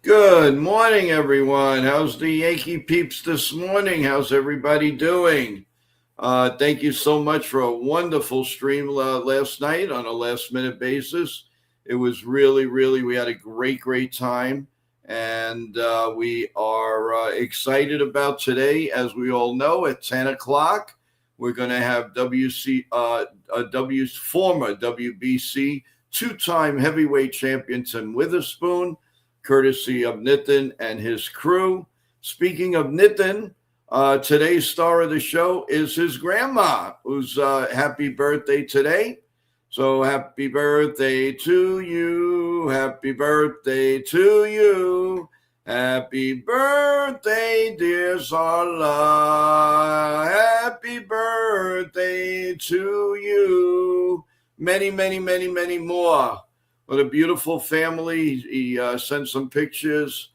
Good morning, everyone. How's the Yankee peeps this morning? How's everybody doing? Thank you so much for a wonderful stream last night on a last minute basis. It was really, we had a great time. And we are excited about today. As we all know, at 10 o'clock, we're going to have former WBC two-time heavyweight champion Tim Witherspoon, courtesy of Nitin and his crew. Speaking of Nitin, today's star of the show is his grandma, who's happy birthday today. So happy birthday to you. Happy birthday to you. Happy birthday, dear Sarla. Happy birthday to you. Many more. What a beautiful family. He sent some pictures.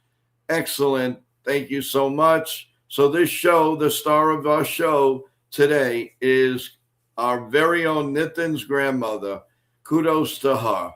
Excellent. Thank you so much. So this show, the star of our show today is our very own Nitin's grandmother. Kudos to her.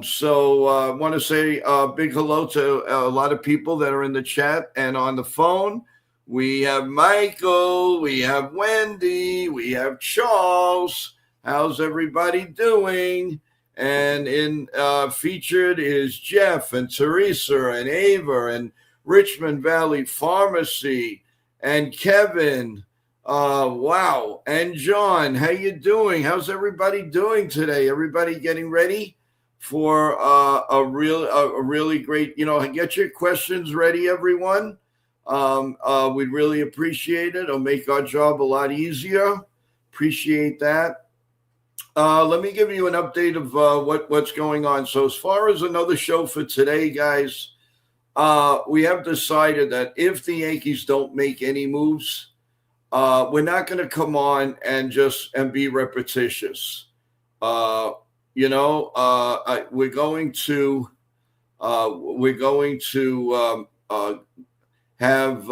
So I want to say a big hello to a lot of people that are in the chat and on the phone. We have Michael, we have Wendy, we have Charles. How's everybody doing? And in featured is Jeff and Teresa and Ava and Richmond Valley Pharmacy and Kevin. Wow. And John, how you doing? How's everybody doing today? Everybody getting ready for a really great, get your questions ready, everyone. We'd really appreciate it. It'll make our job a lot easier. Appreciate that. Let me give you an update of what's going on. So as far as another show for today, guys, we have decided that if the Yankees don't make any moves, we're not going to come on and be repetitious. We're going to have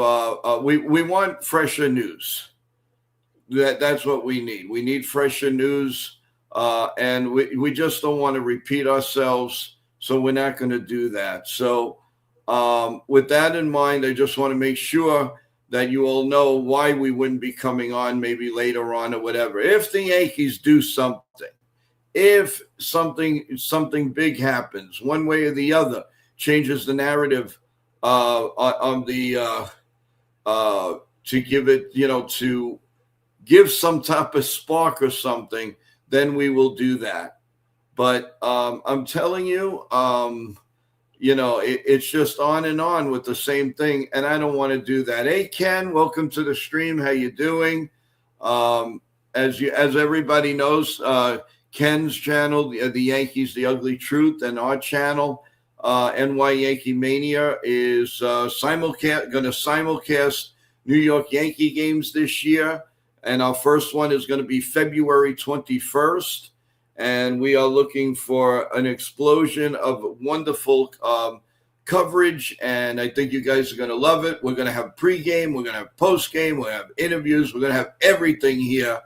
we want fresher news. That's what we need. We need fresher news. And we just don't want to repeat ourselves, so we're not going to do that. So with that in mind, I just want to make sure that you all know why we wouldn't be coming on maybe later on or whatever. If the Yankees do something, if something big happens, one way or the other, changes the narrative on the to give it, to give some type of spark or something, then we will do that. But I'm telling you, it's just on and on with the same thing, and I don't want to do that. Hey, Ken, welcome to the stream. How you doing? As everybody knows, Ken's channel, the Yankees, The Ugly Truth, and our channel, YankeeMania, is going to simulcast New York Yankee games this year. And our first one is going to be February 21st. And we are looking for an explosion of wonderful coverage. And I think you guys are going to love it. We're going to have pregame. We're going to have postgame. We're going to have interviews. We're going to have everything here.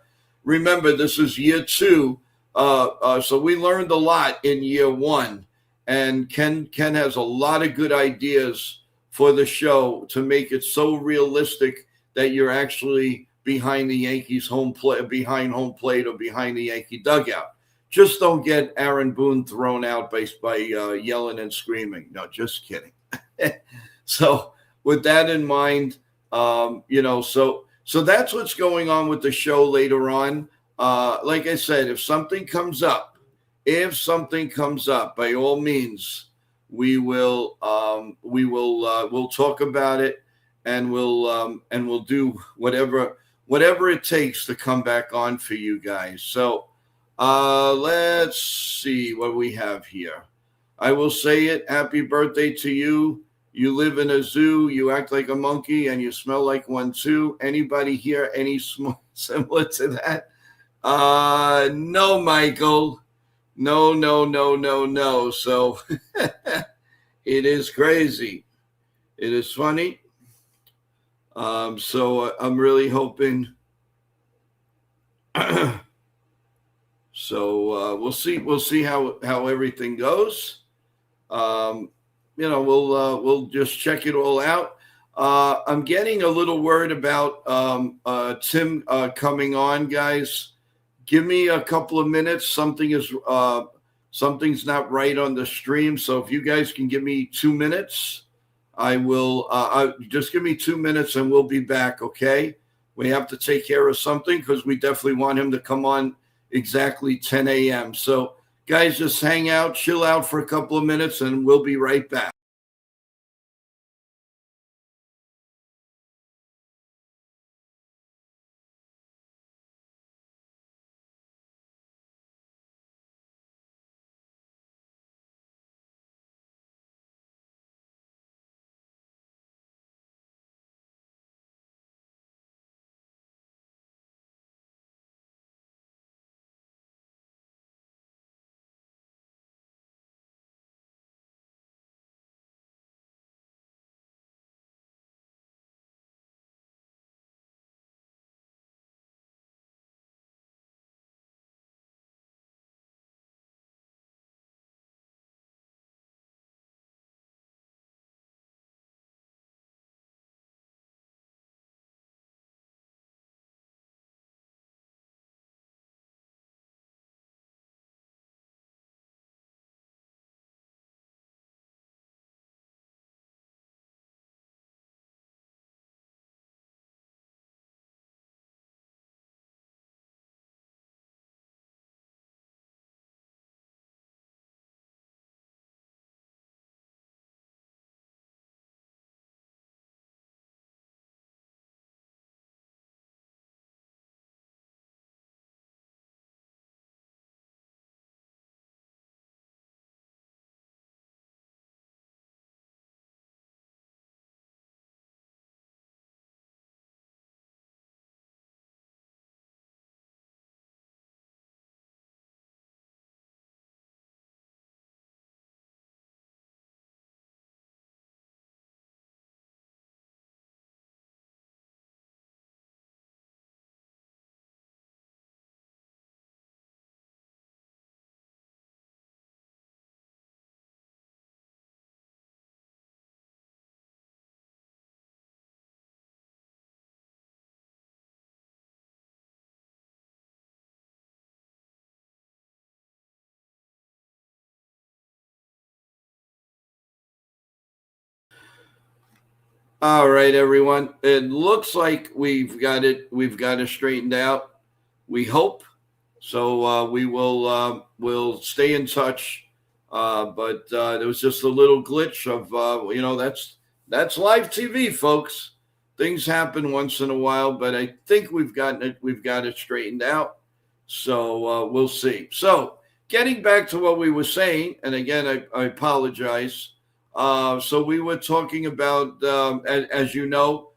Remember, this is year 2. So we learned a lot in year 1. And Ken has a lot of good ideas for the show to make it so realistic that you're actually behind the Yankees behind home plate or behind the Yankee dugout. Just don't get Aaron Boone thrown out by yelling and screaming. No, just kidding. So with that in mind, so that's what's going on with the show later on. Like I said, if something comes up, by all means, we'll talk about it, and we'll do whatever it takes to come back on for you guys. So let's see what we have here. I will say it. Happy birthday to you. You live in a zoo. You act like a monkey, and you smell like one too. Anybody here any similar to that? No, Michael. No. So it is crazy. It is funny. So I'm really hoping. So we'll see how everything goes. we'll just check it all out. I'm getting a little word about Tim coming on, guys. Give me a couple of minutes. Something's not right on the stream. So if you guys can give me 2 minutes, I will. Just give me 2 minutes and we'll be back. Okay. We have to take care of something because we definitely want him to come on exactly 10 a.m. So guys, just hang out, chill out for a couple of minutes, and we'll be right back. All right, everyone. It looks like we've got it straightened out. We hope. So we'll stay in touch. But there was just a little glitch of that's live TV, folks. Things happen once in a while, but I think we've got it straightened out. So we'll see. So getting back to what we were saying, and again, I apologize. So we were talking about, as you know,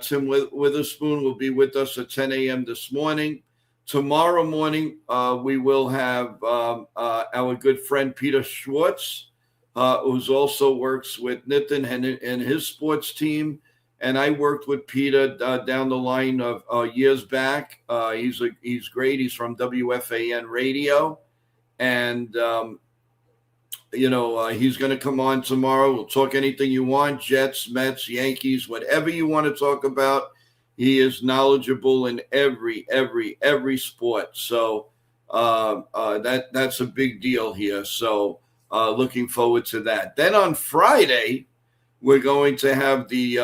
Tim Witherspoon will be with us at 10 a.m. this morning. Tomorrow morning, we will have our good friend Peter Schwartz, who also works with Nitin and his sports team. And I worked with Peter down the line of years back. He's great. He's from WFAN Radio. And he's going to come on tomorrow. We'll talk anything you want, Jets, Mets, Yankees, whatever you want to talk about. He is knowledgeable in every sport. So that's a big deal here. So looking forward to that. Then on Friday, we're going to have the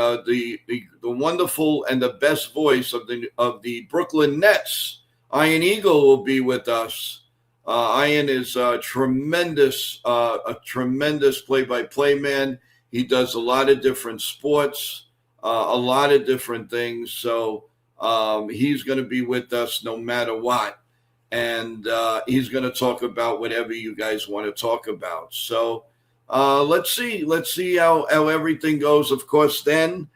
wonderful and the best voice of the Brooklyn Nets. Ian Eagle will be with us. Ian is a tremendous play-by-play man. He does a lot of different sports, a lot of different things. So he's going to be with us no matter what. And he's going to talk about whatever you guys want to talk about. So let's see how everything goes. Of course, then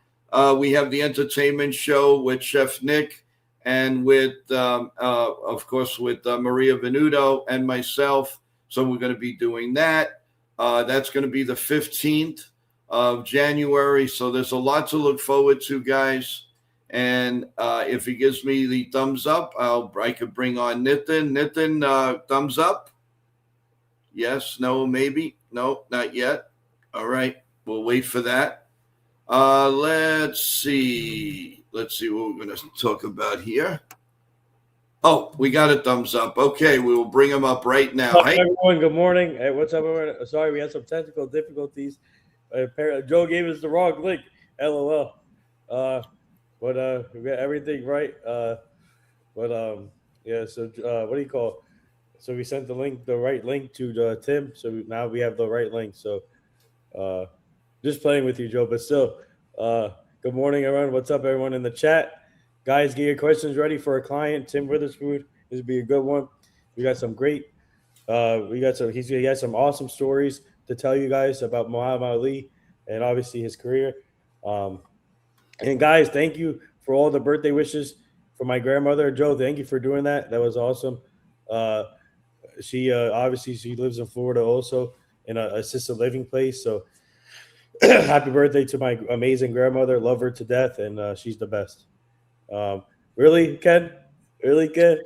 we have the entertainment show with Chef Nick and with, of course, with Maria Venuto and myself. So we're going to be doing that. That's going to be the 15th of January. So there's a lot to look forward to, guys. And if he gives me the thumbs up, I could bring on Nitin. Nitin, thumbs up? Yes, no, maybe. No, not yet. All right. We'll wait for that. Let's see. Let's see what we're going to talk about here. Oh, we got a thumbs up. Okay, we will bring him up right now. What's up, everyone? Good morning. Hey, what's up, everyone? Sorry, we had some technical difficulties. Joe gave us the wrong link. LOL. But we got everything right. Yeah. So what do you call? So we sent the right link to Tim. So now we have the right link. So just playing with you, Joe. But still, good morning, everyone. What's up, everyone in the chat? Guys, get your questions ready for a client, Tim Witherspoon. This will be a good one. We got some great. He has some awesome stories to tell you guys about Muhammad Ali and obviously his career. And guys, thank you for all the birthday wishes for my grandmother, Joe. Thank you for doing that. That was awesome. She obviously she lives in Florida also in an assisted living place. So happy birthday to my amazing grandmother. Love her to death, and she's the best. Really, Ken? Really, Ken?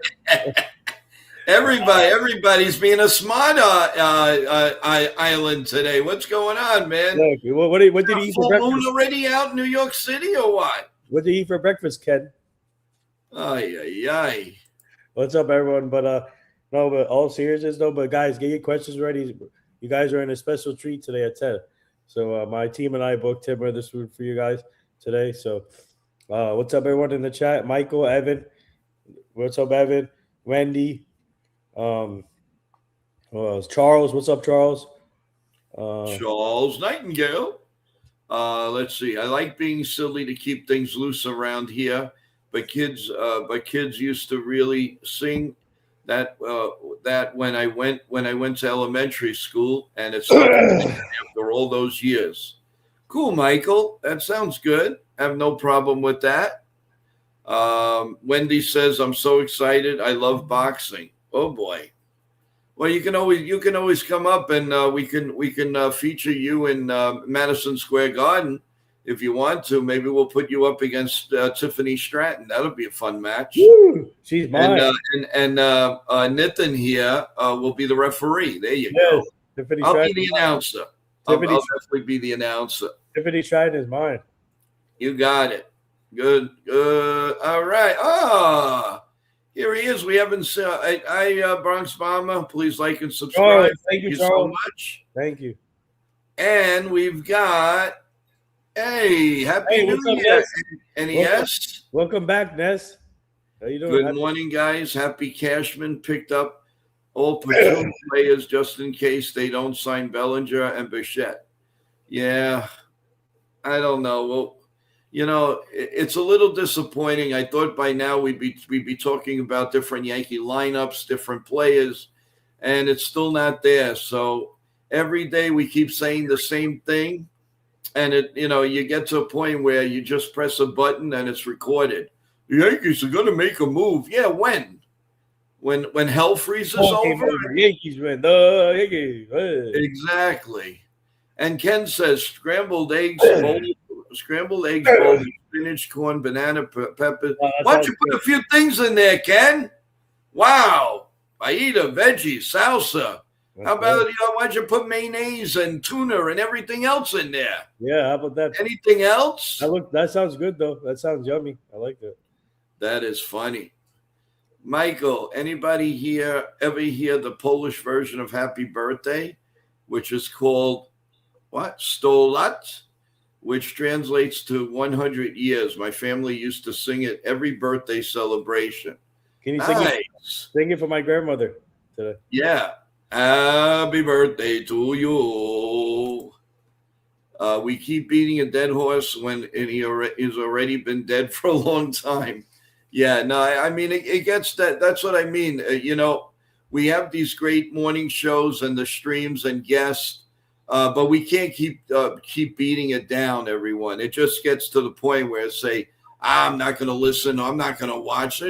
Everybody's being a smart island today. What's going on, man? Look, what did he eat for breakfast? Moon already out in New York City or what? What did he eat for breakfast, Ken? Ay. What's up, everyone? But no, but all seriousness though. But guys, get your questions ready. You guys are in a special treat today at 10. So my team and I booked Tim Witherspoon for you guys today. So what's up, everyone in the chat? Michael, Evan. What's up, Evan? Wendy. Charles. What's up, Charles? Charles Nightingale. Let's see. I like being silly to keep things loose around here, but kids used to really sing that when I went to elementary school, and it's after all those years. Cool, Michael. That sounds good. I have no problem with that. Wendy says, I'm so excited. I love boxing. Oh boy. Well, you can always come up and we can feature you in Madison Square Garden if you want to. Maybe we'll put you up against Tiffany Stratton. That'll be a fun match. Woo, she's mine. And Nitin here will be the referee. There you go. Tiffany I'll Stratton be the announcer. I'll definitely be the announcer. Tiffany Stratton is mine. You got it. Good. All right. Here he is. We haven't seen. Bronx Bomber. Please like and subscribe. Thank you so much. Thank you. And we've got. Hey, happy New Year, NES. Welcome back, Ness. How you doing? Good morning, guys. Happy Cashman picked up all platoon players just in case they don't sign Bellinger and Bichette. Yeah, I don't know. Well, it's a little disappointing. I thought by now we'd be talking about different Yankee lineups, different players, and it's still not there. So every day we keep saying the same thing, and you get to a point where you just press a button and it's recorded. The Yankees are going to make a move. Yeah, when hell freezes over? Yankees win. The Yankees. Hey. Exactly. And Ken says scrambled eggs, boiled spinach, corn, banana, pepper. Why don't you put a few things in there, Ken? Wow. Fajita, veggies, salsa. How about why don't you put mayonnaise and tuna and everything else in there? Yeah, how about that? Anything else? That sounds good, though. That sounds yummy. I like that. That is funny. Michael, anybody here ever hear the Polish version of Happy Birthday, which is called what? Stolat, which translates to 100 years. My family used to sing it every birthday celebration. Can you sing it for my grandmother today? Yeah. Happy birthday to you. We keep beating a dead horse when he's already been dead for a long time. Yeah, no, I mean, it gets that. That's what I mean. We have these great morning shows and the streams and guests, but we can't keep beating it down, everyone. It just gets to the point where say, I'm not going to listen. I'm not going to watch.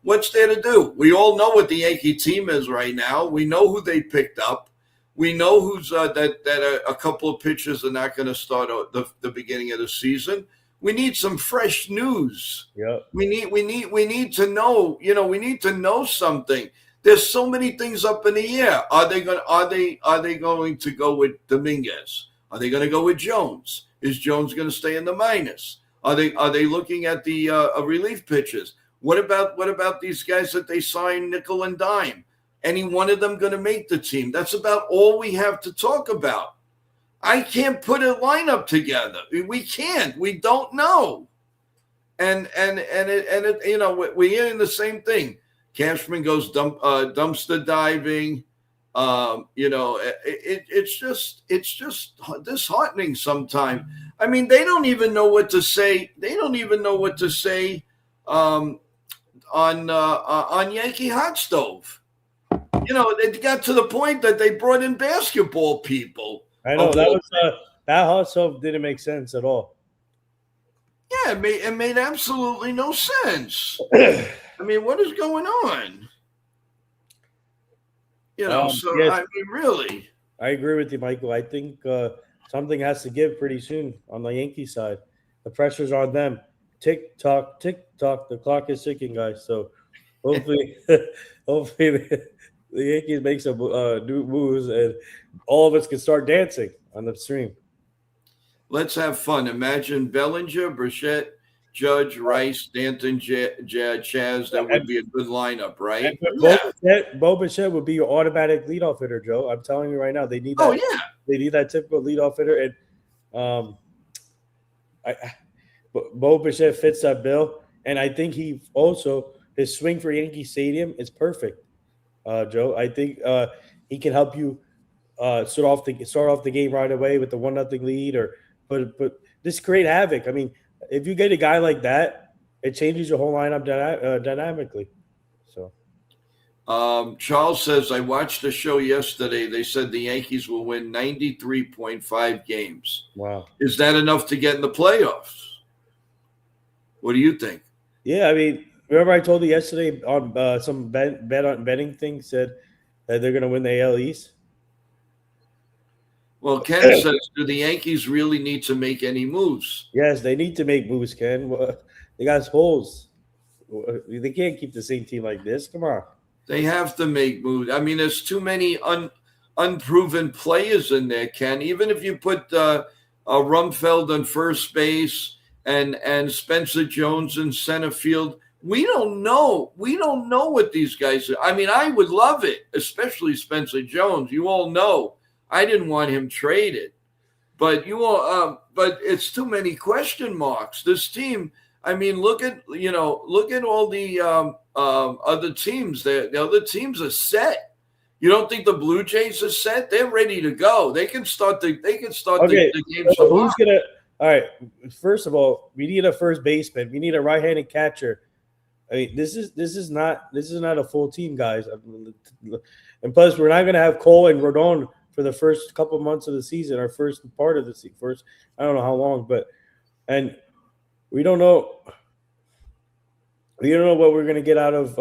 What's there to do? We all know what the Yankee team is right now. We know who they picked up. We know who's that a couple of pitchers are not going to start the beginning of the season. We need some fresh news. Yeah. We need to know. We need to know something. There's so many things up in the air. Are they going to go with Dominguez? Are they going to go with Jones? Is Jones going to stay in the minors? Are they looking at the relief pitchers? What about these guys that they signed nickel and dime? Any one of them going to make the team? That's about all we have to talk about. I can't put a lineup together. We can't. We don't know. And we're hearing the same thing. Cashman goes dumpster diving. It's just disheartening sometimes. I mean, they don't even know what to say. They don't even know what to say on Yankee Hot Stove. It got to the point that they brought in basketball people. I know that hot stove didn't make sense at all. Yeah, it made absolutely no sense. I mean, what is going on? Yes. I mean, really. I agree with you, Michael. I think something has to give pretty soon on the Yankee side. The pressure's on them. Tick tock, tick tock. The clock is ticking, guys. So hopefully, the Yankees make some new moves and all of us can start dancing on the stream. Let's have fun. Imagine Bellinger, Bichette, Judge, Rice, Stanton, Chaz. That would be a good lineup, right? Bo Bichette would be your automatic leadoff hitter, Joe. I'm telling you right now, they need that. Oh yeah, they need that typical leadoff hitter, and Bo Bichette fits that bill. And I think his swing for Yankee Stadium is perfect, Joe. I think he can help you start off the game right away with the 1-0 lead, but just create havoc. I mean, if you get a guy like that, it changes your whole lineup dynamically. So, Charles says, I watched the show yesterday. They said the Yankees will win 93.5 games. Wow. Is that enough to get in the playoffs? What do you think? Yeah, I mean, remember I told you yesterday on some betting thing said that they're going to win the AL East? Well, Ken says, do the Yankees really need to make any moves? Yes, they need to make moves, Ken. They got holes. They can't keep the same team like this. Come on. They have to make moves. I mean, there's too many unproven players in there, Ken. Even if you put Rumfeld on first base and Spencer Jones in center field, we don't know. We don't know what these guys are. I mean, I would love it, especially Spencer Jones. You all know I didn't want him traded, but but it's too many question marks. This team. I mean, look at all the other teams. The other teams are set. You don't think the Blue Jays are set? They're ready to go. They can start the game. So who's gonna? All right. First of all, we need a first baseman. We need a right-handed catcher. I mean, this is not a full team, guys. And plus, we're not gonna have Cole and Rodon for the first couple months of the season, our first part of the season. First, I don't know how long, and we don't know. We don't know what we're going to get out of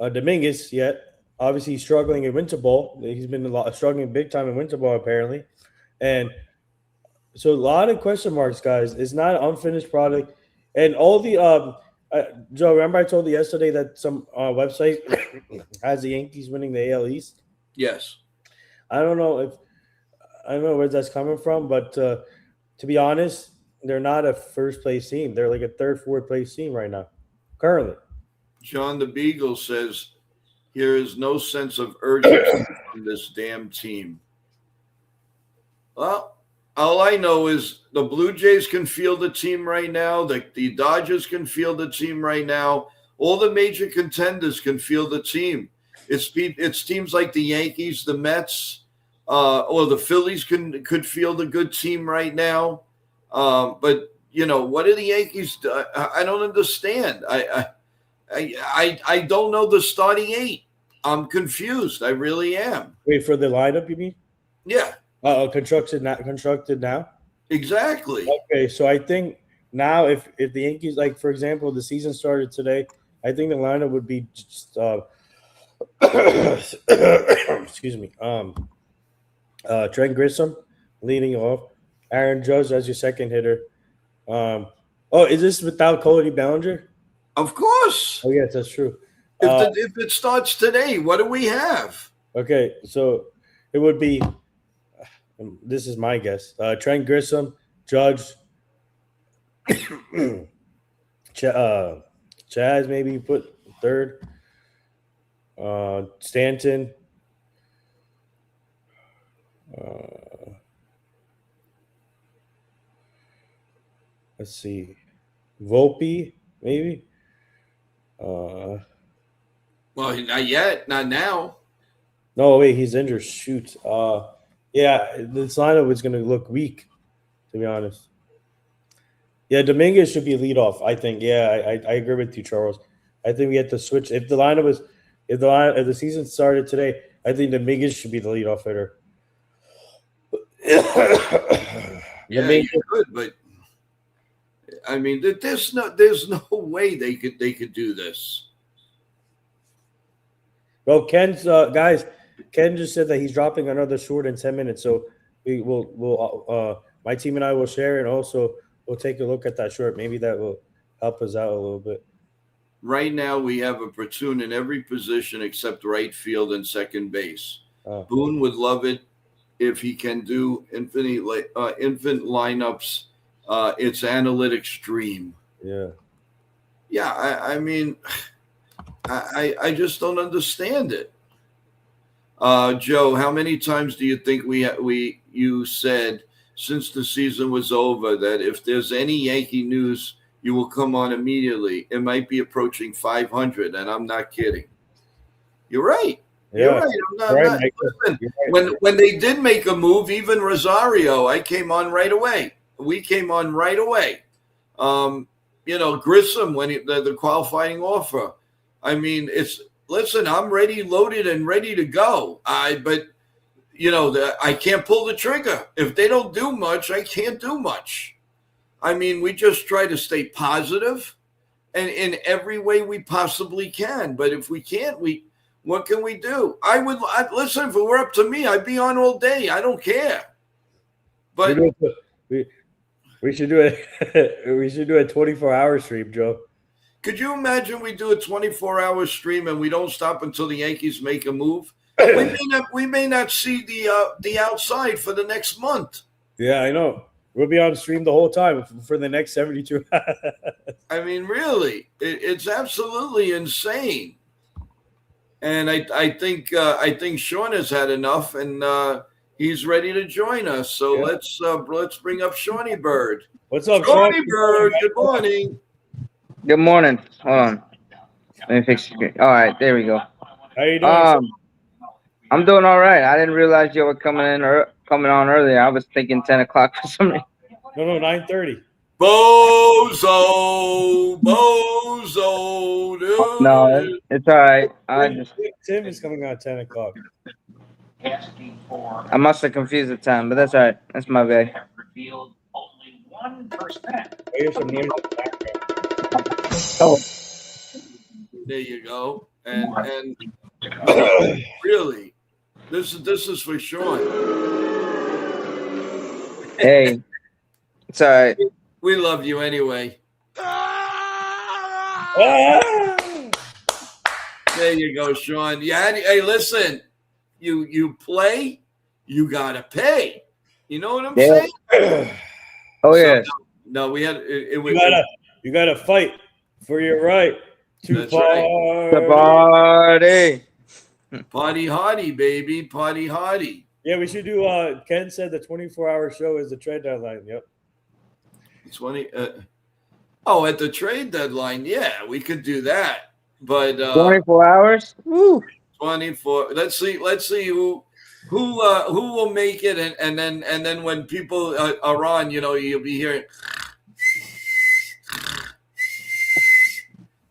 Dominguez yet. Obviously, he's struggling in winter ball. He's been struggling big time in winter ball, apparently. And so a lot of question marks, guys. It's not an unfinished product. And all the Joe, remember I told you yesterday that some website has the Yankees winning the AL East? Yes. I don't know where that's coming from, but to be honest, they're not a first place team. They're like a third, fourth place team right now, currently. John the Beagle says, there is no sense of urgency from this damn team. Well, all I know is the Blue Jays can field the team right now. The Dodgers can field the team right now. All the major contenders can field the team. It's teams like the Yankees, the Mets, or the Phillies could field a good team right now. But what are the Yankees? I don't understand. I don't know the starting 8. I'm confused. I really am. Wait, for the lineup, you mean? Yeah. Constructed now. Exactly. Okay, so I think now if the Yankees, like for example, the season started today, I think the lineup would be just excuse me. Trent Grissom leading off. Aaron Judge as your second hitter. Is this without Cody Bellinger? Of course. Oh, yes, that's true. If it starts today, what do we have? Okay, so it would be. This is my guess. Trent Grissom, Judge, Chaz maybe put third. Stanton. Let's see. Volpe, maybe. Well, not yet, not now. No, wait, he's injured. Shoot. Yeah, this lineup is going to look weak, to be honest. Yeah, Dominguez should be leadoff, I think. Yeah, I agree with you, Charles. I think we have to switch. If the lineup is, if the season started today, I think Dominguez should be the leadoff hitter. Yeah, you could, but I mean, there's no way they could do this. Well, Ken's guys, Ken just said that he's dropping another short in 10 minutes, so we'll my team and I will share, and also we'll take a look at that short. Maybe that will help us out a little bit. Right now, we have a platoon in every position except right field and second base. Boone would love it if he can do infinite lineups. It's analytics dream. Yeah. Yeah, I mean, I just don't understand it. Joe, how many times do you think you said since the season was over that if there's any Yankee news, you will come on immediately? It might be approaching 500, and I'm not kidding. You're right. Yeah. You're right. Listen, when they did make a move, even Rosario, I came on right away. We came on right away. Grissom, when the qualifying offer. I mean, listen, I'm ready, loaded, and ready to go. But I can't pull the trigger. If they don't do much, I can't do much. I mean, we just try to stay positive and in every way we possibly can. But if we can't, what can we do? Listen, if it were up to me, I'd be on all day. I don't care. But we should do it. We should do a 24-hour stream, Joe. Could you imagine we do a 24-hour stream and we don't stop until the Yankees make a move? we may not see the outside for the next month. Yeah, I know. We'll be on stream the whole time for the next 72 hours. I mean, really, it's absolutely insane. And I think Sean has had enough, and he's ready to join us. So let's bring up Shawnee Bird. What's up, Shawnee Bird? Good morning. Good morning. Hold on. Let me fix it. All right, there we go. How you doing? I'm doing all right. I didn't realize you were coming on earlier. I was thinking 10 o'clock for some reason. No, 9:30. Bozo, dude. No, it's all right. Tim is coming on at 10 o'clock. I must have confused the time, but that's all right. That's my bad. Only 1%. Here's some names in the background. Oh. There you go. And really, this is for Sean. Hey, it's all right. We love you anyway. There you go, Sean. Yeah. Hey, listen, you play, you gotta pay. You know what I'm saying? Oh yeah. No, we had it. You gotta fight for your right to party. Party hardy, baby. Party hardy. Yeah, we should do. Ken said the 24-hour show is the trade deadline. Yep. 20. At the trade deadline, yeah, we could do that. But 24 hours. Woo. 24. Let's see who will make it, and then when people are on, you'll be hearing.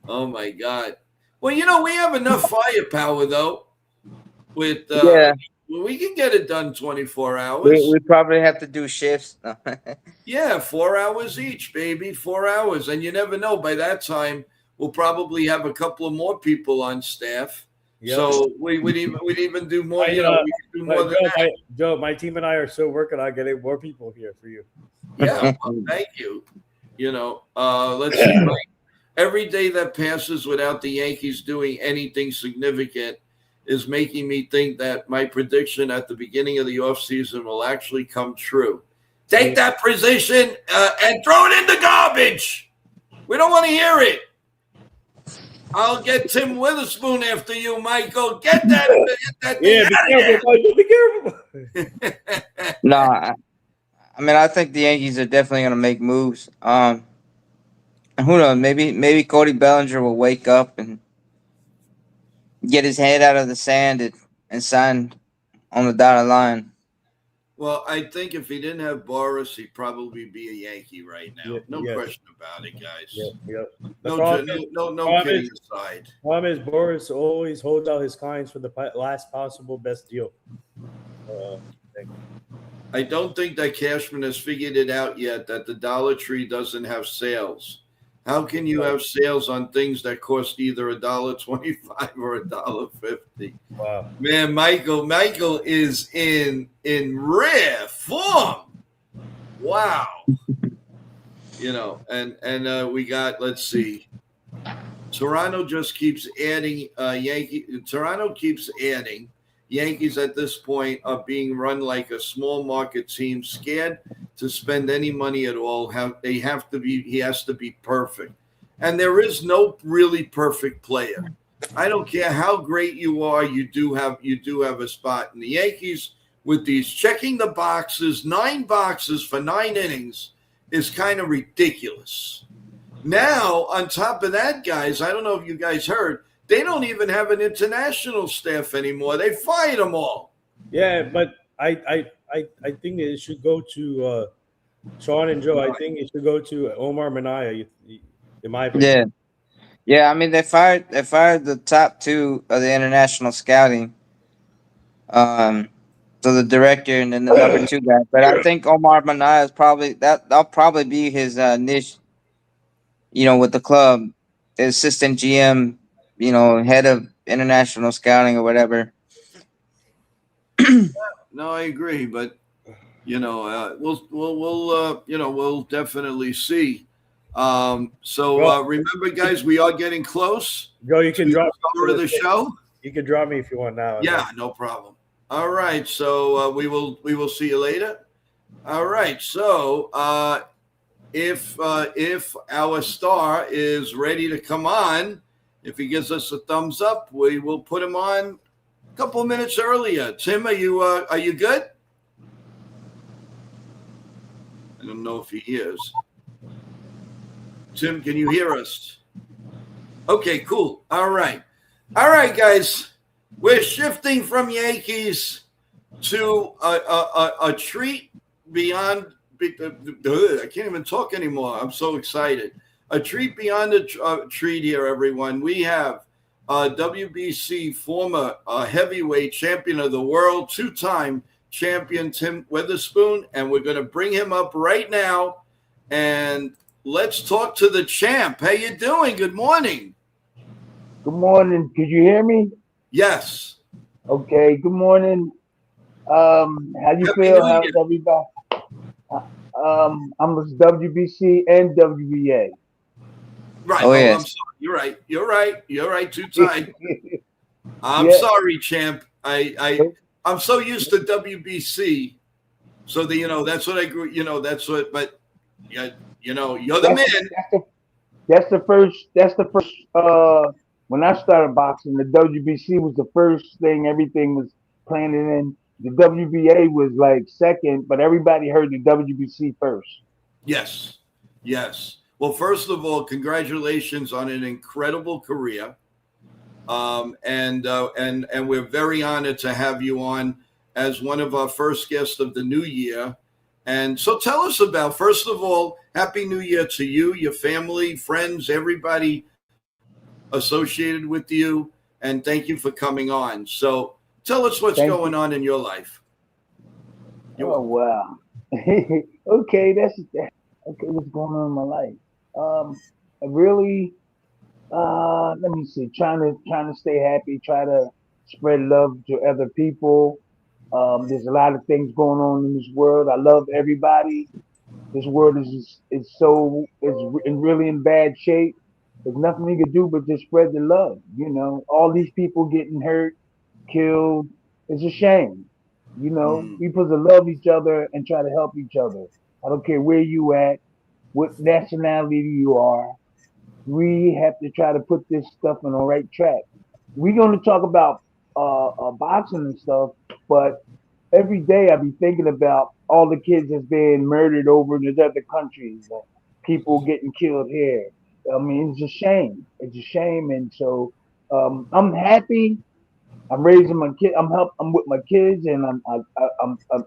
Oh my God! Well, we have enough firepower though. With we can get it done 24 hours. We probably have to do shifts. Yeah, 4 hours each, baby. 4 hours, and you never know. By that time, we'll probably have a couple of more people on staff. Yep. So we'd even do more. We could do more than that. Joe, my team and I are still working on getting more people here for you. Yeah, well, thank you. Let's see. every day that passes without the Yankees doing anything significant is making me think that my prediction at the beginning of the offseason will actually come true. Take that position and throw it in the garbage. We don't want to hear it. I'll get Tim Witherspoon after you, Michael. Get that thing out be careful. No, I mean, I think the Yankees are definitely going to make moves. And who knows? Maybe Cody Bellinger will wake up and get his head out of the sand and sign on the dotted line. Well, I think if he didn't have Boris, he'd probably be a Yankee right now. No question about it, guys. No kidding aside. Problem is, Boris always holds out his clients for the last possible best deal. I don't think that Cashman has figured it out yet that the Dollar Tree doesn't have sales. How can you have sales on things that cost either $1.25 or $1.50? Wow, man, Michael is in rare form. Wow, and we got. Let's see. Toronto just keeps adding. Toronto keeps adding. Yankees at this point are being run like a small market team, scared to spend any money at all. He has to be perfect. And there is no really perfect player. I don't care how great you are, you do have a spot. And the Yankees, with these checking the boxes, 9 boxes for 9 innings, is kind of ridiculous. Now, on top of that, guys, I don't know if you guys heard, they don't even have an international staff anymore. They fired them all. Yeah, but I think it should go to Sean and Joe. I think it should go to Omar Mania. In my opinion. Yeah. I mean, they fired the top 2 of the international scouting. So the director and then the number 2 guy. But I think Omar Mania is that'll probably be his niche. With the club, assistant GM. Head of international scouting or whatever. No, I agree, but we'll definitely see. Remember, guys, we are getting close. Joe, you can drop the show. You can drop me if you want now. Yeah, no problem. All right, so we will see you later. All right, so if our star is ready to come on. If he gives us a thumbs up, we will put him on a couple of minutes earlier. Tim, are you good? I don't know if he is. Tim, can you hear us? Okay, cool. All right, guys. We're shifting from Yankees to a treat beyond. I can't even talk anymore. I'm so excited. A treat beyond a treat here, everyone. We have WBC former heavyweight champion of the world, 2-time champion Tim Witherspoon, and we're going to bring him up right now. And let's talk to the champ. How you doing? Good morning. Good morning. Could you hear me? Yes. Okay. Good morning. How you feel? How's everybody? I'm with WBC and WBA. Right. Oh, yes. I'm sorry. You're right. 2-time. I'm sorry, champ. I'm so used to WBC, so that that's what I grew. That's what. But yeah, you're the man. That's the first. When I started boxing, the WBC was the first thing. Everything was planted in. The WBA was like second, but everybody heard the WBC first. Yes. Well, first of all, congratulations on an incredible career, and we're very honored to have you on as one of our first guests of the new year. And so, tell us about, first of all, Happy New Year to you, your family, friends, everybody associated with you, and thank you for coming on. So, tell us what's going on in your life. Wow. Okay, what's going on in my life? Really, let me see. Trying to stay happy. Try to spread love to other people. There's a lot of things going on in this world. I love everybody. This world is really in bad shape. There's nothing we could do but just spread the love. You know, all these people getting hurt, killed. It's a shame. You know, Mm. we supposed to love each other and try to help each other. I don't care where you at, what nationality you are. We have to try to put this stuff on the right track. We're going to talk about boxing and stuff, but every day I be thinking about all the kids that's being murdered over in the other countries, and people getting killed here. I mean, it's a shame. It's a shame, and so I'm happy. I'm raising my kid. I'm with my kids, and I'm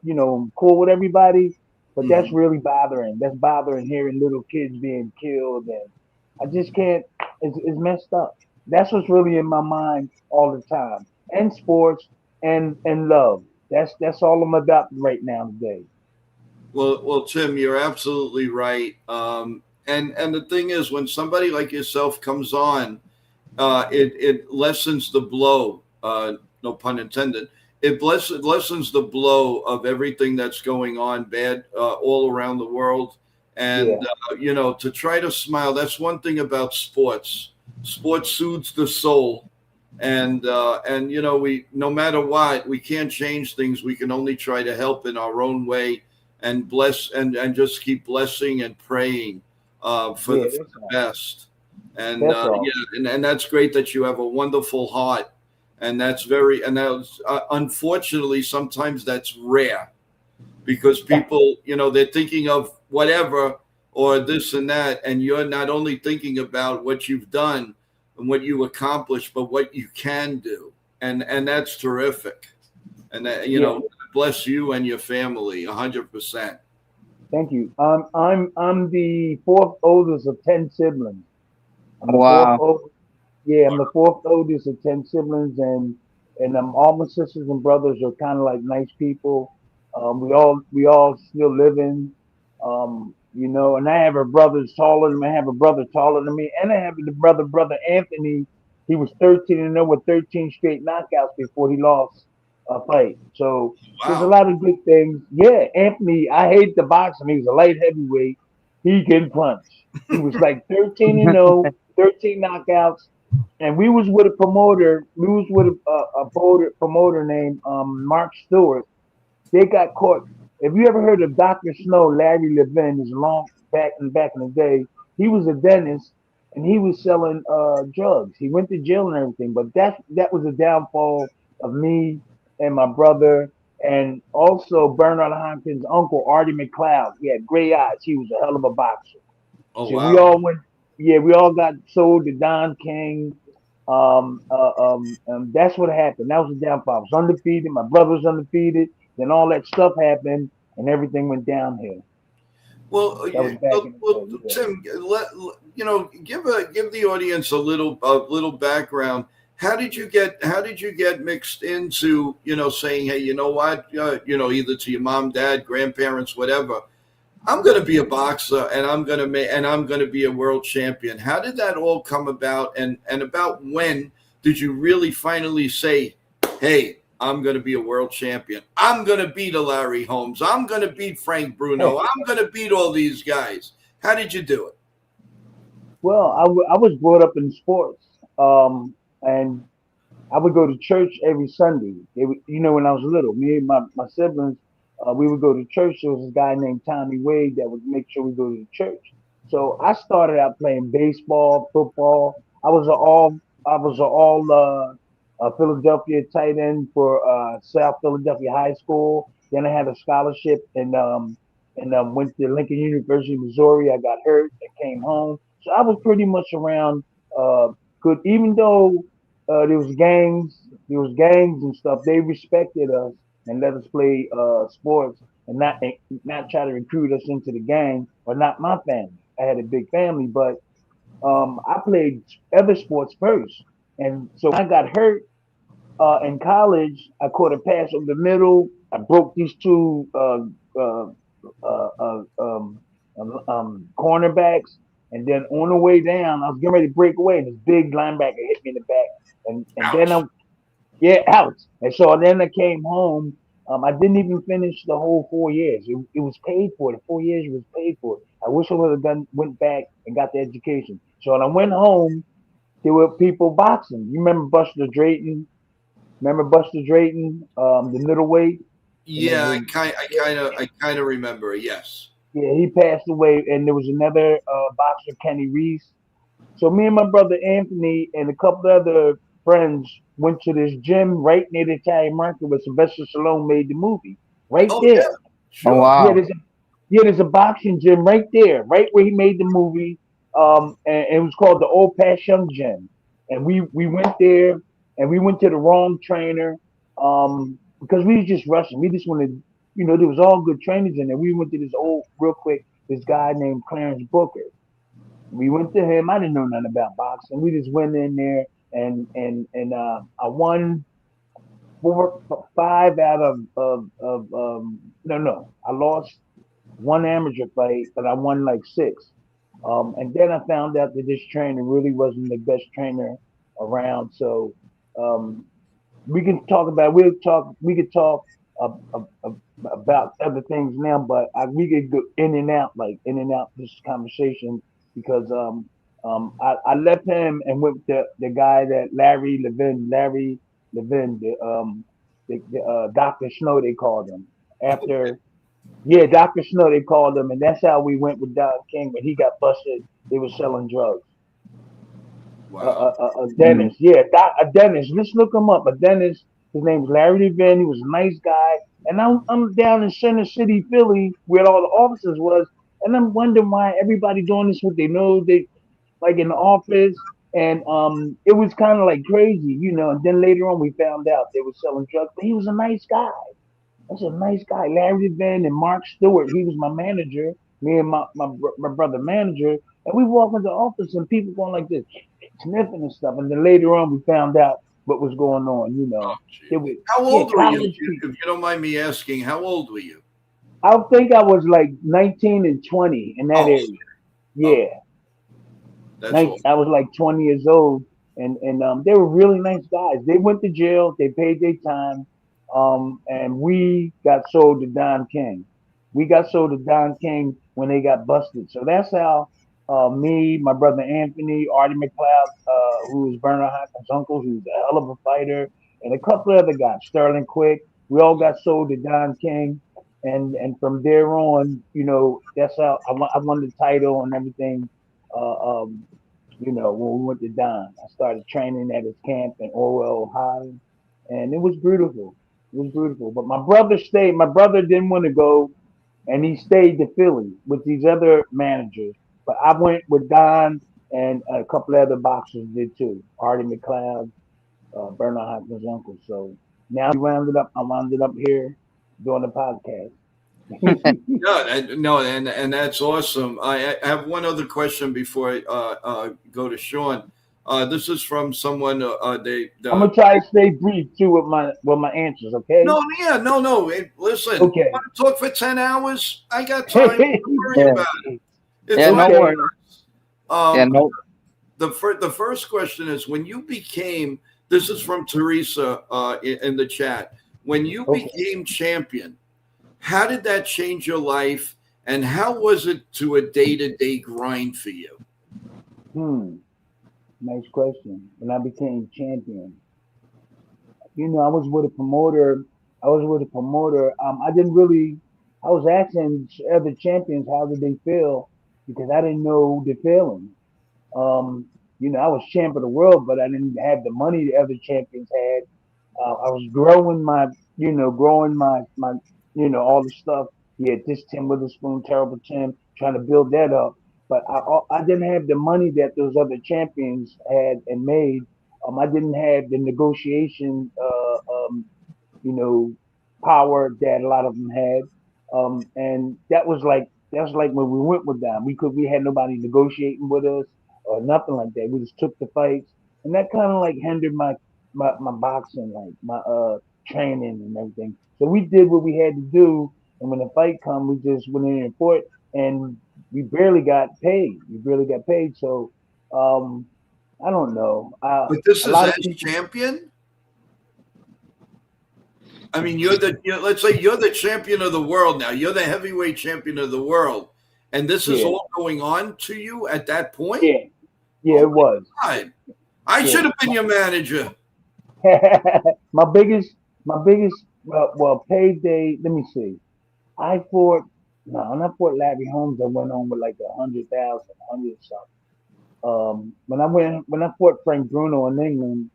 you know, I'm cool with everybody. But that's Mhm. really bothering. That's bothering hearing little kids being killed, and I just can't. It's messed up. That's what's really in my mind all the time. And sports and love. That's all I'm about right now today. Well, Tim, you're absolutely right. And the thing is, when somebody like yourself comes on, it lessens the blow. No pun intended. It lessens the blow of everything that's going on bad all around the world. Yeah, And you know, to try to smile. That's one thing about sports. Sports soothes the soul. And you know, we no matter what, we can't change things. We can only try to help in our own way and bless and just keep blessing and praying yeah. for the best. And That's all. yeah, and that's great that you have a wonderful heart, and that's very and that's unfortunately sometimes that's rare because people, you know, they're thinking of whatever or this and that, and you're not only thinking about what you've done and what you accomplished, but what you can do, and that's terrific. And that, you Yeah. know, bless you and your family, 100%. Thank you. I'm the fourth oldest of 10 siblings. I'm the fourth Wow. oldest. Yeah, I'm the fourth oldest of 10 siblings, and all my sisters and brothers are kind of like nice people. We all still living. You know, and I have a brother taller than me. I have a brother taller than me, and I have the brother Anthony. He was 13-0 with 13 straight knockouts before he lost a fight. So there's a Wow. lot of good things. Yeah, Anthony. I hate the boxing. He was a light heavyweight. He can punch. He was like 13-0, 13 knockouts, and we was with a promoter. We was with a promoter named Mark Stewart. They got caught. If you ever heard of Dr. Snow, Larry Levin, is long back in the day. He was a dentist and he was selling drugs. He went to jail and everything, but that was the downfall of me and my brother, and also Bernard Hopkins' uncle Artie McLeod. He had gray eyes. He was a hell of a boxer. Oh So we wow. all went. Yeah, we all got sold to Don King. That's what happened. That was the downfall. I was undefeated. My brother was undefeated. Then all that stuff happened, and everything went downhill. Well, That was back in the well, day. Yeah. Tim, you know, give the audience a little background. How did you get mixed into, you know, saying, hey, you know what, you know, either to your mom, dad, grandparents, whatever, I'm going to be a boxer and I'm going to be a world champion. How did that all come about, and about when did you really finally say, hey, I'm going to be a world champion. I'm going to beat a Larry Holmes. I'm going to beat Frank Bruno. I'm going to beat all these guys. How did you do it? Well, I was brought up in sports, and I would go to church every Sunday. You know, when I was little, me and my siblings, we would go to church. There was this guy named Tommy Wade that would make sure we go to the church. So I started out playing baseball, football. I was a all Philadelphia tight end for South Philadelphia High School. Then I had a scholarship and went to Lincoln University, Missouri. I got hurt and came home. So I was pretty much around good, even though there was gangs and stuff. They respected us and let us play sports and not try to recruit us into the gang. Or not my family. I had a big family, but I played other sports first. And so when I got hurt in college, I caught a pass over the middle. I broke these two uh, uh, uh, um, cornerbacks. And then on the way down, I was getting ready to break away, and this big linebacker hit me in the back. And then Ouch. yeah, out. And so then I came home. I didn't even finish the whole 4 years. It was paid for. The 4 years was paid for. I wish I would have went back and got the education. So when I went home, there were people boxing. You remember Buster Drayton? Remember Buster Drayton, the middleweight? And Yeah, I kind of remember. Yes. yeah, he passed away, and there was another boxer, Kenny Reese. So me and my brother Anthony and a couple of other friends went to this gym right near the Italian market where Sylvester Stallone made the movie. Right Oh there. yeah, Oh sure. Yeah, wow. there's a boxing gym right there, right where he made the movie. And it was called the Old Pass Young Gym. And we went there, and we went to the wrong trainer, because we was just rushing. We just wanted, there was all good trainers in there. We went to this old, real quick, this guy named Clarence Booker. We went to him. I didn't know nothing about boxing. We just went in there, and I won five out of no, I lost one amateur fight, but I won like six. And then I found out that this trainer really wasn't the best trainer around. So um, we can talk about we could talk about other things now, but we could go in and out this conversation because I left him and went with the guy that Larry Levin, the Dr. Snow they called him Okay. after. Yeah, Dr. Snow, they called him, and that's how we went with Don King when he got busted. They were selling drugs. Wow. Mm. Dennis, yeah, a Dennis. Let's look him up. A Dennis. His name's Larry Devin. He was a nice guy. And I'm down in Center City, Philly, where all the offices was, and I'm wondering why everybody doing this with their nose. They like in the office, and it was kind of like crazy. And then later on, we found out they were selling drugs, but he was a nice guy. That's a nice guy. Larry Van and Mark Stewart. He was my manager. Me and my brother manager. And we walk into the office and people going like this, sniffing and stuff. And then later on, we found out what was going on. Oh, They gee. were How yeah old were you? college people. If you don't mind me asking, how old were you? I think I was like 19 and 20 in that Oh, area. oh, Yeah, that's all. I was like 20 years old, and they were really nice guys. They went to jail. They paid their time, and we got sold to Don King. We got sold to Don King when they got busted. So that's how me, my brother Anthony, Artie McLeod, who was Bernard Hopkins' uncle, who's a hell of a fighter, and a couple of other guys, Sterling Quick. We all got sold to Don King, and from there on, that's how I won the title and everything. Uh, um, when we went to Don. I started training at his camp in Orwell, Ohio, and it was beautiful. It was beautiful. But my brother stayed. My brother didn't want to go, and he stayed to Philly with these other managers. But I went with Don, and a couple of other boxers did too. Artie McLeod, Bernard Hopkins' uncle. So now I wound up here doing the podcast. No, no, and that's awesome. I have one other question before I go to Sean. This is from someone. I'm gonna try to stay brief too with my answers. Okay. No, yeah, no, no. Hey, listen, Okay. want to talk for 10 hours? I got time. Don't worry Yeah. about it. It's Yeah, no my Okay. worries. Yeah, um. no. The first question is when you became. This is from Teresa in the chat. When you Okay. became champion, how did that change your life, and how was it to a day-to-day grind for you? Nice question. When I became champion, I was with a promoter. I didn't really. I was asking other champions how did they feel because I didn't know the feeling. Um, I was champ of the world, but I didn't have the money the other champions had. I was growing my all the stuff. Yeah, this Tim Witherspoon, terrible Tim, trying to build that up. But I didn't have the money that those other champions had and made. I didn't have the negotiation, you know, power that a lot of them had. And that was like when we went with them. We had nobody negotiating with us or nothing like that. We just took the fights, and that kind of like hindered my boxing, like my training and everything. So we did what we had to do, and when the fight come, we just went in and fought, and we barely got paid. We barely got paid. So um, I don't know. But this A is lot as of people. champion. I mean, let's say you're the champion of the world now. You're the heavyweight champion of the world, And this is Yeah. all going on to you at that point? Yeah, yeah, Oh it was. God. I Yeah. should have been your manager. my biggest, well, payday. Let me see. I fought, no, when I fought Larry Holmes, I went on with like 100,000, 100 something. When I fought Frank Bruno in England,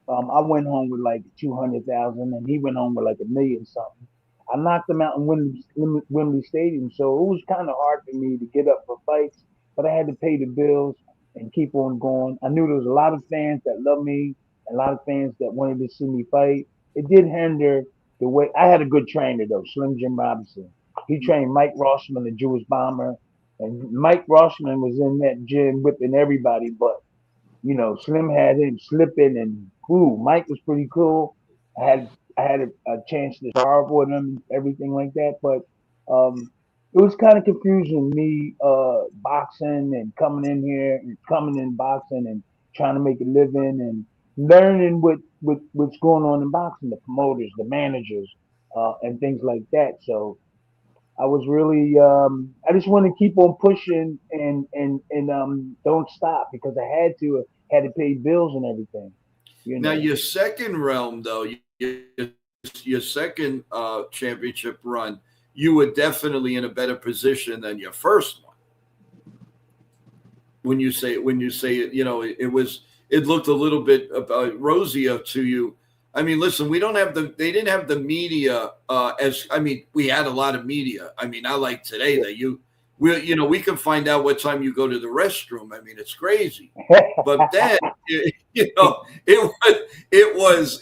I went home with like 200,000, and he went home with like 1 million something. I knocked him out in Wembley Stadium, so it was kind of hard for me to get up for fights, but I had to pay the bills and keep on going. I knew there was a lot of fans that loved me, a lot of fans that wanted to see me fight. It did hinder the way I had a good trainer though, Slim Jim Robinson. He trained Mike Rossman, the Jewish bomber, and Mike Rossman was in that gym whipping everybody, but Slim had him slipping, and Mike was pretty cool. I had a chance to spar with him, everything like that. But it was kind of confusing me boxing and coming in here and coming in boxing and trying to make a living and learning what's going on in boxing, the promoters, the managers, and things like that. So I was really I just want to keep on pushing and don't stop because I had to pay bills and everything. Now, your second realm, though, your second championship run, you were definitely in a better position than your first one. When you say it, it looked a little bit rosier to you. I mean, listen, they didn't have the media we had a lot of media. I mean, not like today that we can find out what time you go to the restroom. I mean, it's crazy. But then, it was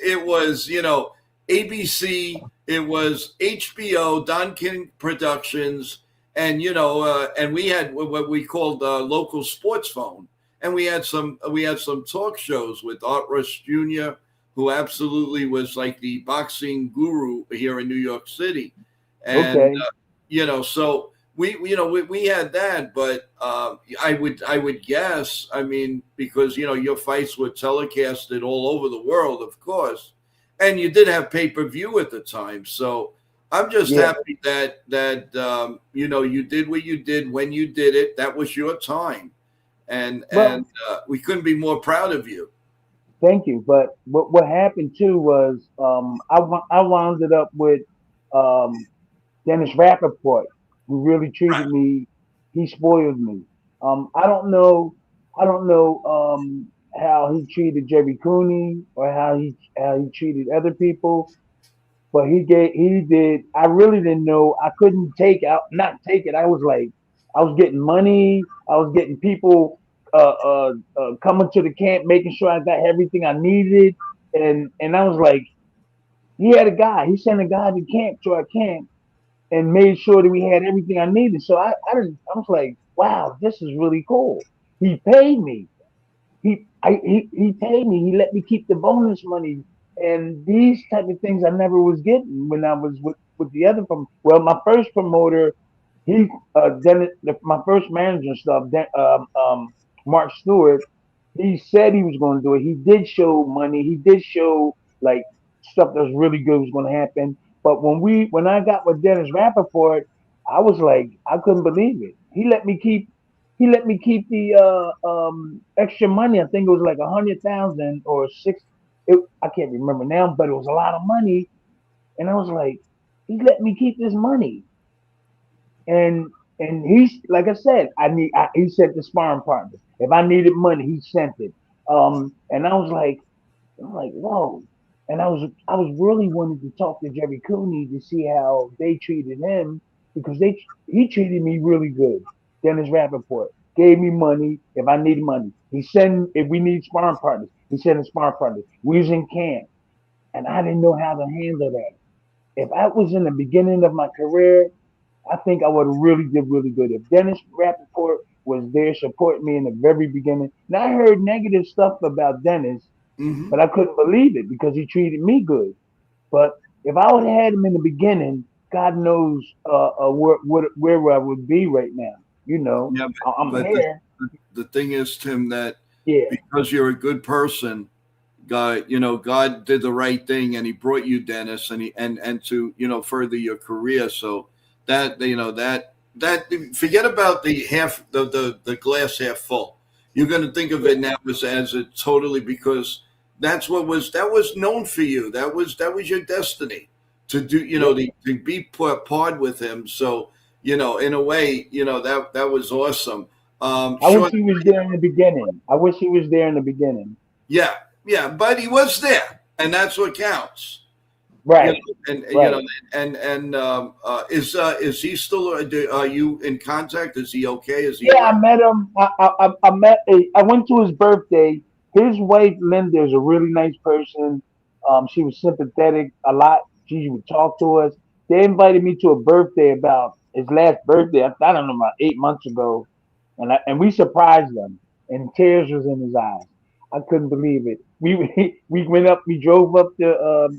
ABC, it was HBO, Don King Productions, and and we had what we called local sports phone, and we had some talk shows with Art Rush Jr., who absolutely was like the boxing guru here in New York City, and so we had that, but I would guess, I mean, because your fights were telecasted all over the world, of course, and you did have pay-per-view at the time, so I'm just happy that you did what you did when you did it. That was your time, and we couldn't be more proud of you. Thank you. But what happened too was I wound it up with Dennis Rappaport, who really treated me. He spoiled me. I don't know. How he treated Jerry Cooney or how he treated other people, but he did. I really didn't know. I couldn't not take it. I was like, I was getting money. I was getting people coming to the camp, making sure I got everything I needed, and I was like, he had a guy. He sent a guy to camp to our camp and made sure that we had everything I needed. So I was like, wow, this is really cool. He paid me. He paid me. He let me keep the bonus money and these type of things I never was getting when I was with the other my first promoter, he my first manager and stuff, Mark Stewart, he said he was going to do it. He did show money. He did show like stuff that was really good was going to happen. But when I got with Dennis Rappaport, I was like, I couldn't believe it. He let me keep the extra money. I think it was like 100,000 or six. I can't remember now, but it was a lot of money. And I was like, he let me keep this money. And he's like I said, he sent the sparring partner. If I needed money, he sent it. And I was like, whoa. And I was really wanting to talk to Jerry Cooney to see how they treated him because he treated me really good. Dennis Rappaport gave me money if I needed money. If we need sparring partners, he sent a sparring partner. We was in camp, and I didn't know how to handle that. If I was in the beginning of my career, I think I would have really did really good. If Dennis Rappaport was there supporting me in the very beginning. Now I heard negative stuff about Dennis, but I couldn't believe it because he treated me good. But if I would have had him in the beginning, God knows where I would be right now. Yeah, I'm but here. The thing is, Tim, that because you're a good person, God did the right thing, and He brought you Dennis, and to further your career. So that that forget about the glass half full. You're going to think of it now as a totally, because that was known for you. That was your destiny to do. To be part with him. So in a way, that was awesome. I wish Sean, he was there in the beginning. I wish he was there in the beginning. yeah, but he was there, and that's what counts. Right. Right. Is he still? Are you in contact? Is he okay? Is he? Yeah, I met him. I went to his birthday. His wife Linda is a really nice person. She was sympathetic a lot. She would talk to us. They invited me to a birthday about his last birthday. I don't know, about 8 months ago, and we surprised him. And tears was in his eyes. I couldn't believe it. We went up. We drove up to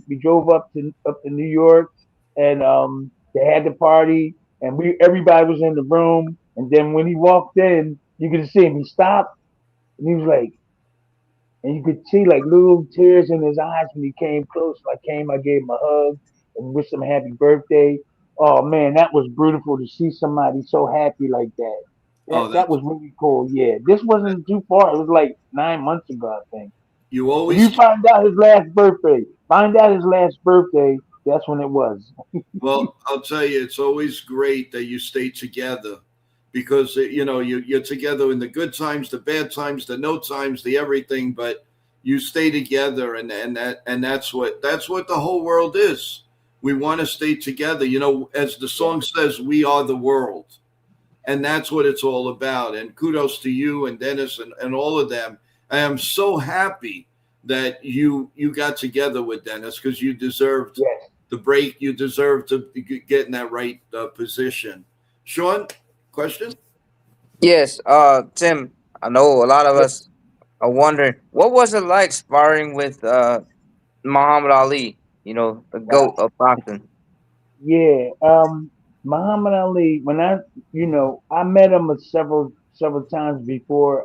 New York, and they had the party, and everybody was in the room. And then when he walked in, you could see him. He stopped, and he was like, and you could see like little tears in his eyes when he came close. I gave him a hug and wished him a happy birthday. Oh man, that was beautiful to see somebody so happy like that. That Oh, that was really cool. Yeah, this wasn't too far. It was like 9 months ago, I think. you If always. you find out his last birthday, that's when it was. Well, I'll tell you, it's always great that you stay together, because you're together in the good times, the bad times, the no times, the everything, but you stay together, and that's what the whole world is. We want to stay together. As the song says, we are the world, and that's what it's all about. And kudos to you and Dennis and all of them. I am so happy that you got together with Dennis, because you deserved Yes. the break. You deserve to get in that right position. Sean, question? Yes, Tim, I know a lot of us are wondering what was it like sparring with Muhammad Ali, the GOAT Wow. of boxing. Yeah, Muhammad Ali. I met him several times before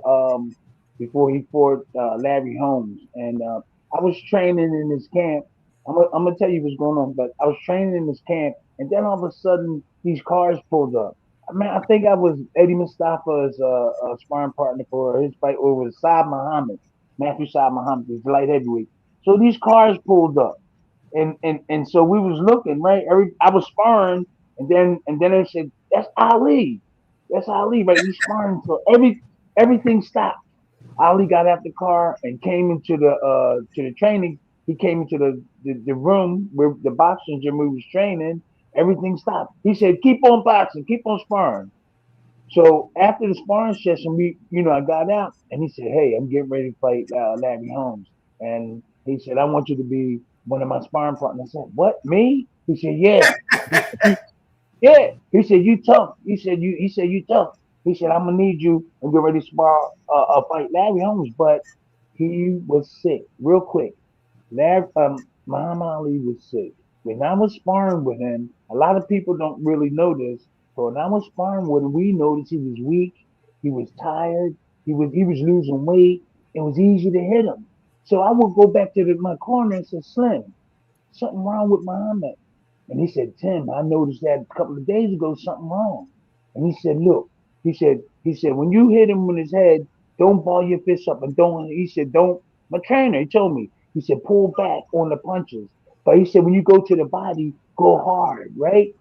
he fought Larry Holmes, and I was training in his camp. I'm gonna tell you what's going on, but I was training in his camp, and then all of a sudden these cars pulled up. I think I was Eddie Mustafa's sparring partner for his fight, or it was Saad Muhammad, Matthew Saad Muhammad, he's light heavyweight. So these cars pulled up, and so we was looking, right. I was sparring, and then they said, "That's Ali, that's Ali, right? We sparring." So everything stopped. Ali got out the car and came into the training. He came into the room where the boxing gym we was training. Everything stopped. He said, "Keep on boxing, keep on sparring." So after the sparring session, I got out, and he said, "Hey, I'm getting ready to fight Larry Holmes," and he said, "I want you to be one of my sparring partners." I said, "What, me?" He said, "Yeah." Yeah. He said, "You tough." He said, "You tough." He said, "I'm gonna need you and get ready to spar fight Larry Holmes," but he was sick real quick. Muhammad Ali was sick. When I was sparring with him, a lot of people don't really know this, but when I was sparring with him, we noticed he was weak, he was tired, he was losing weight. It was easy to hit him. So I would go back to my corner and say, "Slim, something wrong with Muhammad." And he said, "Tim, I noticed that a couple of days ago, something wrong." And he said, "Look," he said, "when you hit him in his head, don't ball your fist up and don't," he said, "don't," my trainer, he told me, he said, "pull back on the punches." But he said, "when you go to the body, go hard, right?"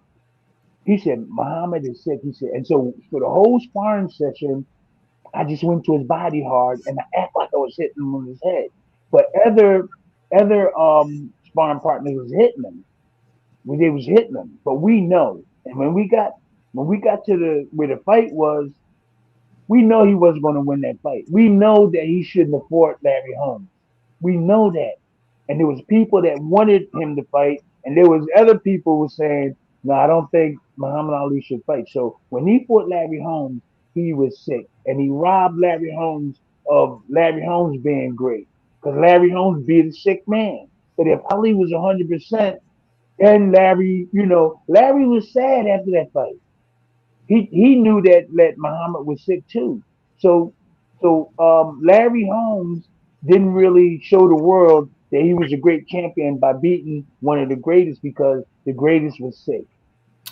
He said, "Muhammad is sick." He said, and so for the whole sparring session, I just went to his body hard and I act like I was hitting him on his head. But other sparring partners was hitting him. They was hitting him, but we know. And when we got to the where the fight was, we know he wasn't going to win that fight. We know that he shouldn't have fought Larry Holmes. We know that. And there was people that wanted him to fight, and there was other people who were saying, "No, I don't think Muhammad Ali should fight." So when he fought Larry Holmes, he was sick, and he robbed Larry Holmes of Larry Holmes being great, because Larry Holmes beat a sick man. But if Ali was 100%, and Larry was sad after that fight. He knew that Muhammad was sick too. So Larry Holmes didn't really show the world that he was a great champion by beating one of the greatest, because the greatest was sick.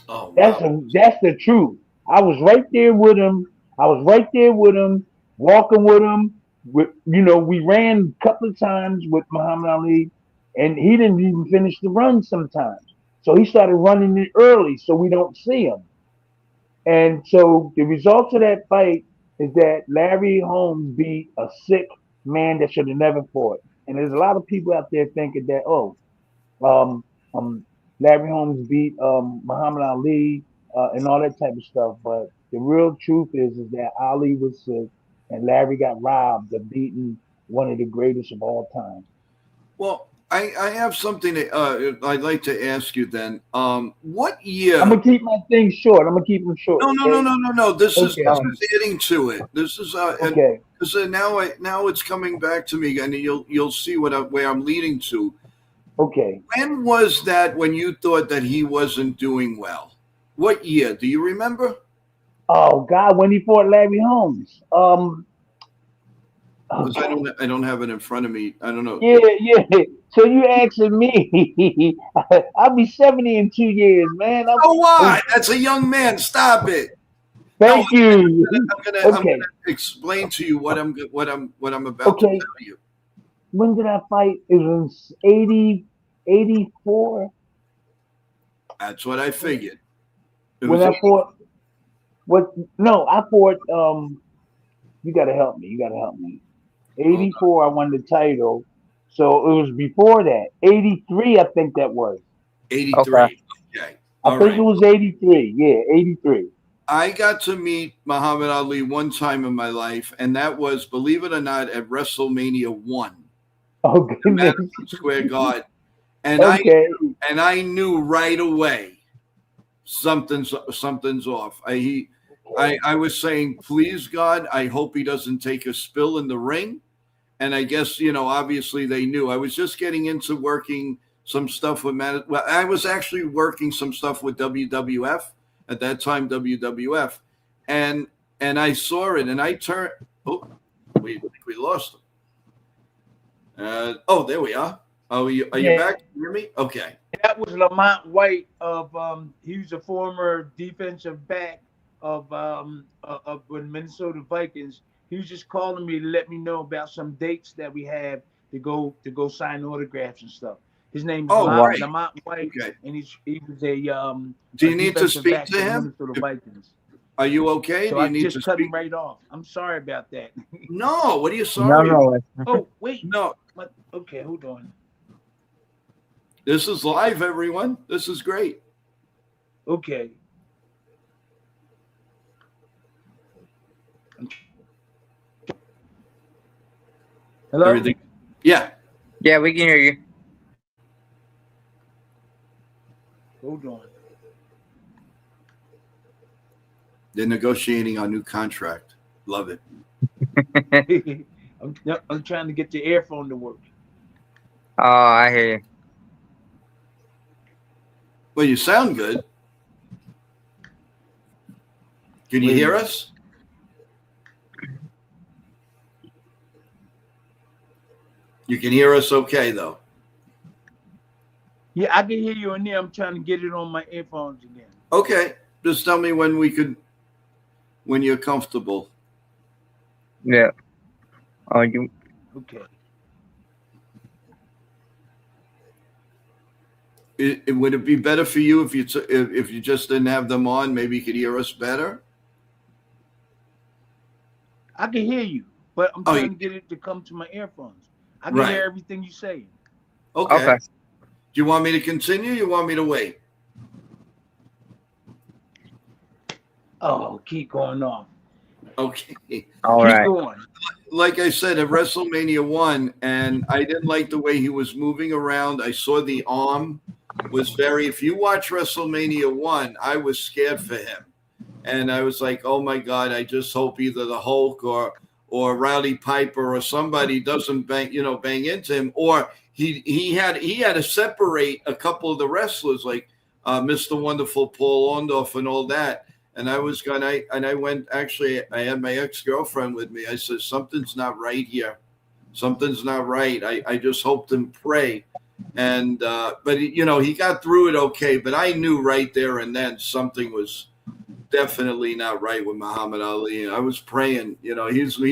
Oh That's wow. a, that's the truth. I was right there with him. I was right there with him, walking with him. We ran a couple of times with Muhammad Ali, and he didn't even finish the run sometimes. So he started running it early, so we don't see him. And so the results of that fight is that Larry Holmes beat a sick man that should have never fought. And there's a lot of people out there thinking that, um, um, Larry Holmes beat Muhammad Ali and all that type of stuff. But the real truth is that Ali was sick and Larry got robbed of beating one of the greatest of all time. Well, I have something that I'd like to ask you then. What year? I'm gonna keep my things short. I'm gonna keep them short. No. This is Okay. adding to it. This is Okay. and now it's coming back to me, and you'll see where I'm leading to. Okay. When was that when you thought that he wasn't doing well? What year? Do you remember? Oh God, when he fought Larry Holmes. Because I don't have it in front of me. I don't know. Yeah. So you asking me? I'll be 70 in 2 years, man. Oh, what? That's a young man. Stop it. Thank you. I'm Okay. gonna explain to you what I'm about to Okay. tell you. When did I fight? It was 80, 84. That's what I figured. It When was I fought. What? No, I fought. You gotta help me. 84. I won the title. So it was before that. 83. I think that was. 83. Okay. Okay. I All think right. it was 83. Yeah, 83. I got to meet Muhammad Ali one time in my life, and that was, believe it or not, at WrestleMania 1 Oh in goodness. Madison Square Garden. And Okay. I knew right away something's off. I was saying, please God, I hope he doesn't take a spill in the ring. And I guess, obviously they knew. I was just getting into working some stuff with Well, I was actually working some stuff with WWF at that time, WWF, and I saw it, and I turned. Oh, we lost him. There we are. Oh, are you back? You hear me? Okay. That was Lamont White he was a former defensive back of the Minnesota Vikings. He was just calling me to let me know about some dates that we have to go sign autographs and stuff. His name is Lamont White, okay. and he was a Do you need to speak to him? Minnesota Vikings. Are you okay? So Do you I need just to cut speak? him right off. I'm sorry about that. No, what are you sorry? No. Oh wait. No. Okay, hold on. This is live, everyone. This is great. Okay. Hello? Everything. Yeah. Yeah, we can hear you. Hold on. They're negotiating our new contract. Love it. I'm trying to get the earphone to work. Oh, I hear you. Well, you sound good. Can you hear us? You can hear us okay, though. Yeah, I can hear you in there. I'm trying to get it on my earphones again. Okay. Just tell me when you're comfortable. Yeah. Oh, you. Okay. Would it be better for you if you just didn't have them on? Maybe you could hear us better. I can hear you, but I'm trying to get it to come to my earphones. I can hear everything you're saying. Okay. Do you want me to continue? Or you want me to wait? Oh, keep going on. Okay. All Keep right. going. Like I said, at WrestleMania 1, and I didn't like the way he was moving around. I saw the arm was if you watch WrestleMania 1, I was scared for him. And I was like, oh my God, I just hope either the Hulk or Rowdy Piper or somebody doesn't bang into him. Or he had to separate a couple of the wrestlers like Mr. Wonderful Paul Orndorff and all that. And I went, actually, I had my ex-girlfriend with me. I said, something's not right here. Something's not right. I just hoped and pray. And, but he got through it okay. But I knew right there and then something was definitely not right with Muhammad Ali. I was praying, he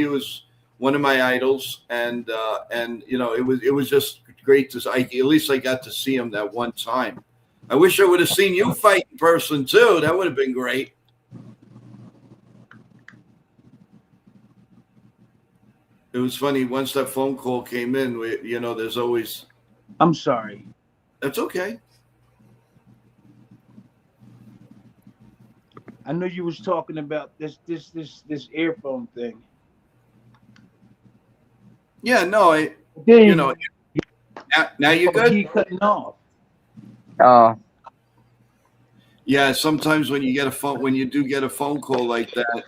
was one of my idols, and it was just great to at least I got to see him that one time. I wish I would have seen you fight in person too. That would have been great. It was funny once that phone call came in. There's always. I'm sorry. That's okay. I know you was talking about this earphone thing. Yeah, no, Then now you're good. He cutting off. Oh, Yeah, sometimes when you do get a phone call like that,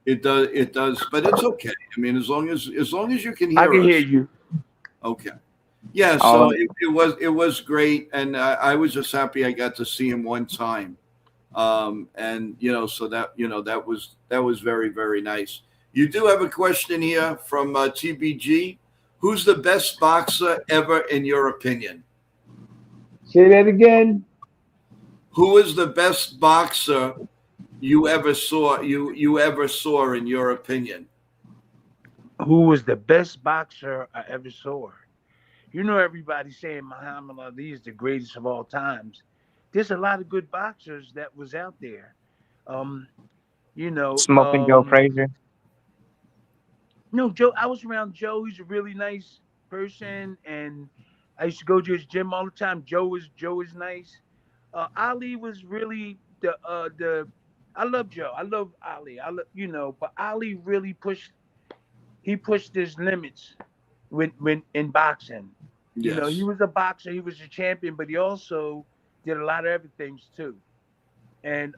it does, but it's okay. I mean, as long as you can hear I can us. hear you. Okay. Yeah, so it was great, and I was just happy I got to see him one time, and so that was very, very nice. You do have a question here from TBG. Who's the best boxer ever in your opinion? say that again. Who is the best boxer you ever saw? You ever saw in your opinion? Who was the best boxer I ever saw? Everybody's saying Muhammad Ali is the greatest of all times. There's a lot of good boxers that was out there. Smoking Joe Frazier. No, Joe. I was around Joe. He's a really nice person, and I used to go to his gym all the time. Joe is nice. Ali was really the. I love Joe. I love Ali. But Ali really pushed his limits when in boxing. Yes. He was a boxer, he was a champion, but he also did a lot of other things too. And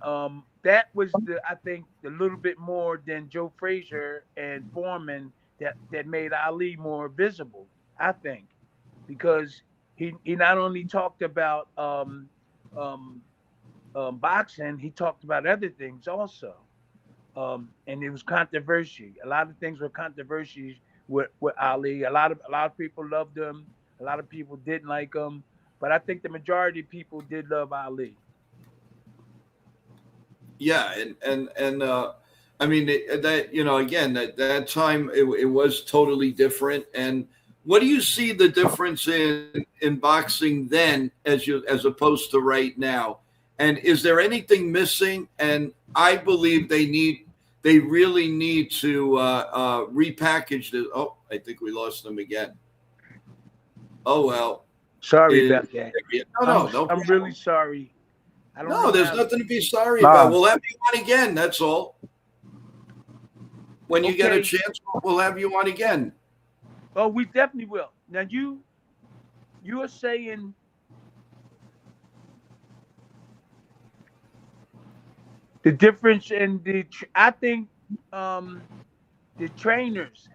that was I think the little bit more than Joe Frazier and Foreman that made Ali more visible, I think, because he not only talked about boxing, he talked about other things also. And it was controversial. A lot of things were controversial with Ali. A lot of people loved him. A lot of people didn't like him. But I think the majority of people did love Ali. Yeah, and I mean that again that time it was totally different. And what do you see the difference in boxing then as opposed to right now? And is there anything missing? And I believe they really need to repackage this. Oh, I think we lost them again. Oh well. Sorry about that. No, I'm really sorry. I don't know. No, there's nothing to be sorry about. We'll have you on again. That's all. When you get a chance, we'll have you on again. Oh, we definitely will. Now you are saying the difference in I think the trainers,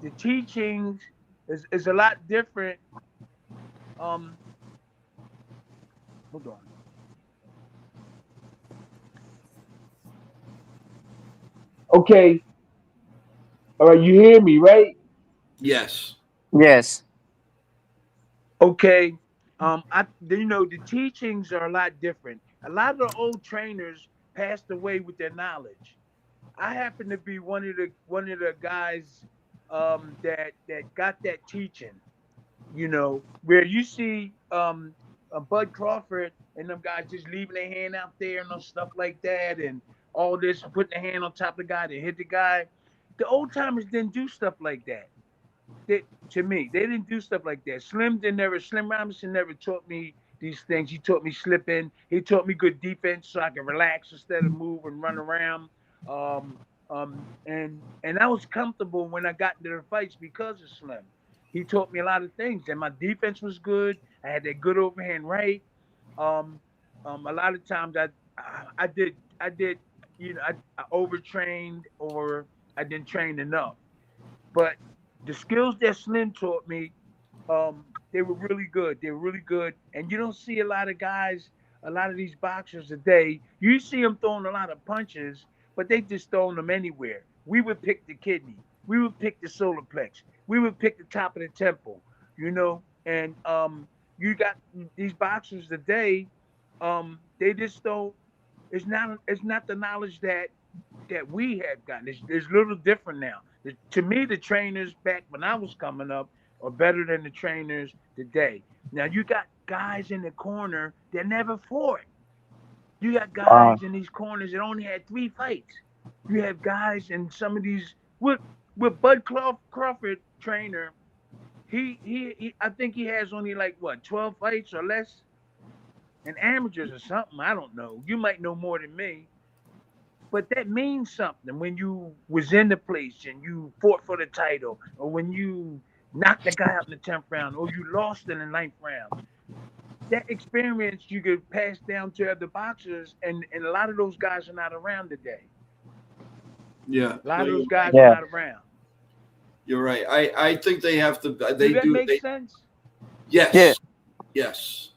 the teachings is a lot different. Hold on. Okay. All right, you hear me, right? Yes. Yes. Okay. The teachings are a lot different. A lot of the old trainers passed away with their knowledge. I happen to be one of the guys that got that teaching. Where you see Bud Crawford and them guys just leaving their hand out there and stuff like that, and all this, putting their hand on top of the guy to hit the guy. The old timers didn't do stuff like that. To me, they didn't do stuff like that. Slim Robinson never taught me these things. He taught me slipping. He taught me good defense so I could relax instead of move and run around. And I was comfortable when I got into the fights because of Slim. He taught me a lot of things, and my defense was good. I had that good overhand right. A lot of times I did I overtrained or I didn't train enough. But the skills that Slim taught me, they were really good. They were really good. And you don't see a lot of guys, a lot of these boxers today. You see them throwing a lot of punches, but they just throwing them anywhere. We would pick the kidney. We would pick the solar plex. We would pick the top of the temple, And you got these boxers today, they just don't It's not the knowledge that we have gotten. It's a little different now. To me, the trainers back when I was coming up are better than the trainers today. Now you got guys in the corner that never fought. You got guys in these corners that only had 3 fights. You have guys in some of these with Bud Crawford trainer. He I think he has only like what 12 fights or less, and amateurs or something. I don't know. You might know more than me. But that means something when you was in the place and you fought for the title, or when you knocked the guy out in the 10th round, or you lost in the 9th round. That experience you could pass down to other boxers, and a lot of those guys are not around today. Yeah. A lot of No, those you're guys right. are not around. You're right. I think they have to. They Does that do. make They, sense? yes. Yeah. Yes.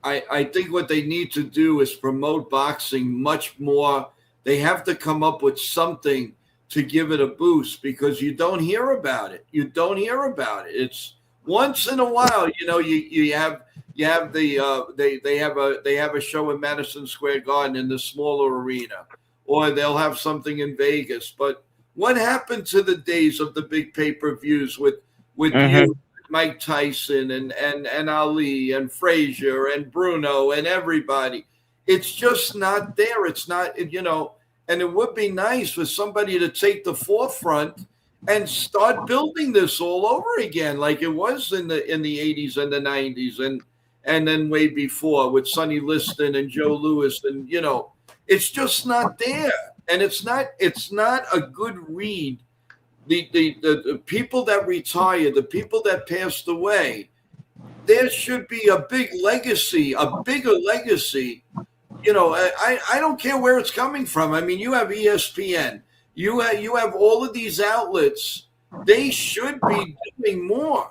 I think what they need to do is promote boxing much more. They have to come up with something to give it a boost, because you don't hear about it. You don't hear about it. It's once in a while, you have the they have a show in Madison Square Garden in the smaller arena, or they'll have something in Vegas. But what happened to the days of the big pay-per-views with you, Mike Tyson and Ali and Frazier and Bruno and everybody? It's just not there. It's not, and it would be nice for somebody to take the forefront and start building this all over again, like it was in the 80s and the 90s and then way before with Sonny Liston and Joe Louis, and it's just not there. And it's not a good read. The people that retired, the people that passed away, there should be a big legacy, a bigger legacy. I don't care where it's coming from. I mean, you have ESPN, you have all of these outlets. They should be doing more.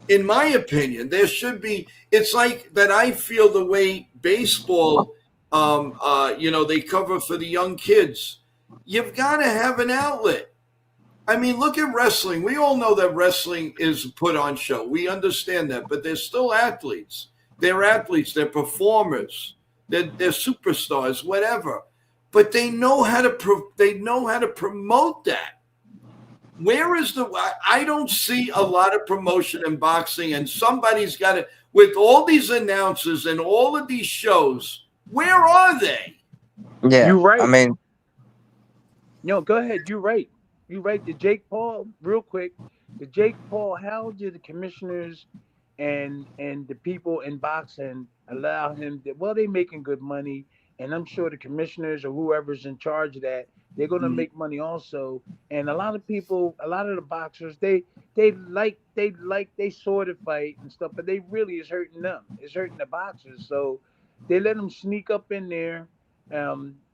In my opinion, there should be. It's like that. I feel the way baseball, they cover for the young kids. You've got to have an outlet. I mean, look at wrestling. We all know that wrestling is put on show. We understand that, but they're still athletes. They're athletes. They're performers. They're superstars, whatever. But they know how to promote that. Where is I don't see a lot of promotion in boxing, and somebody's got to, with all these announcers and all of these shows, where are they? Yeah. You're right. I mean, No, go ahead. You're right. You're right. The Jake Paul, real quick. The Jake Paul, how did the commissioners and the people in boxing allow him to, well, they making good money, and I'm sure the commissioners or whoever's in charge of that, they're gonna make money also. And a lot of people, a lot of the boxers, they sort of fight and stuff, but they really is hurting them. It's hurting the boxers. So they let them sneak up in there,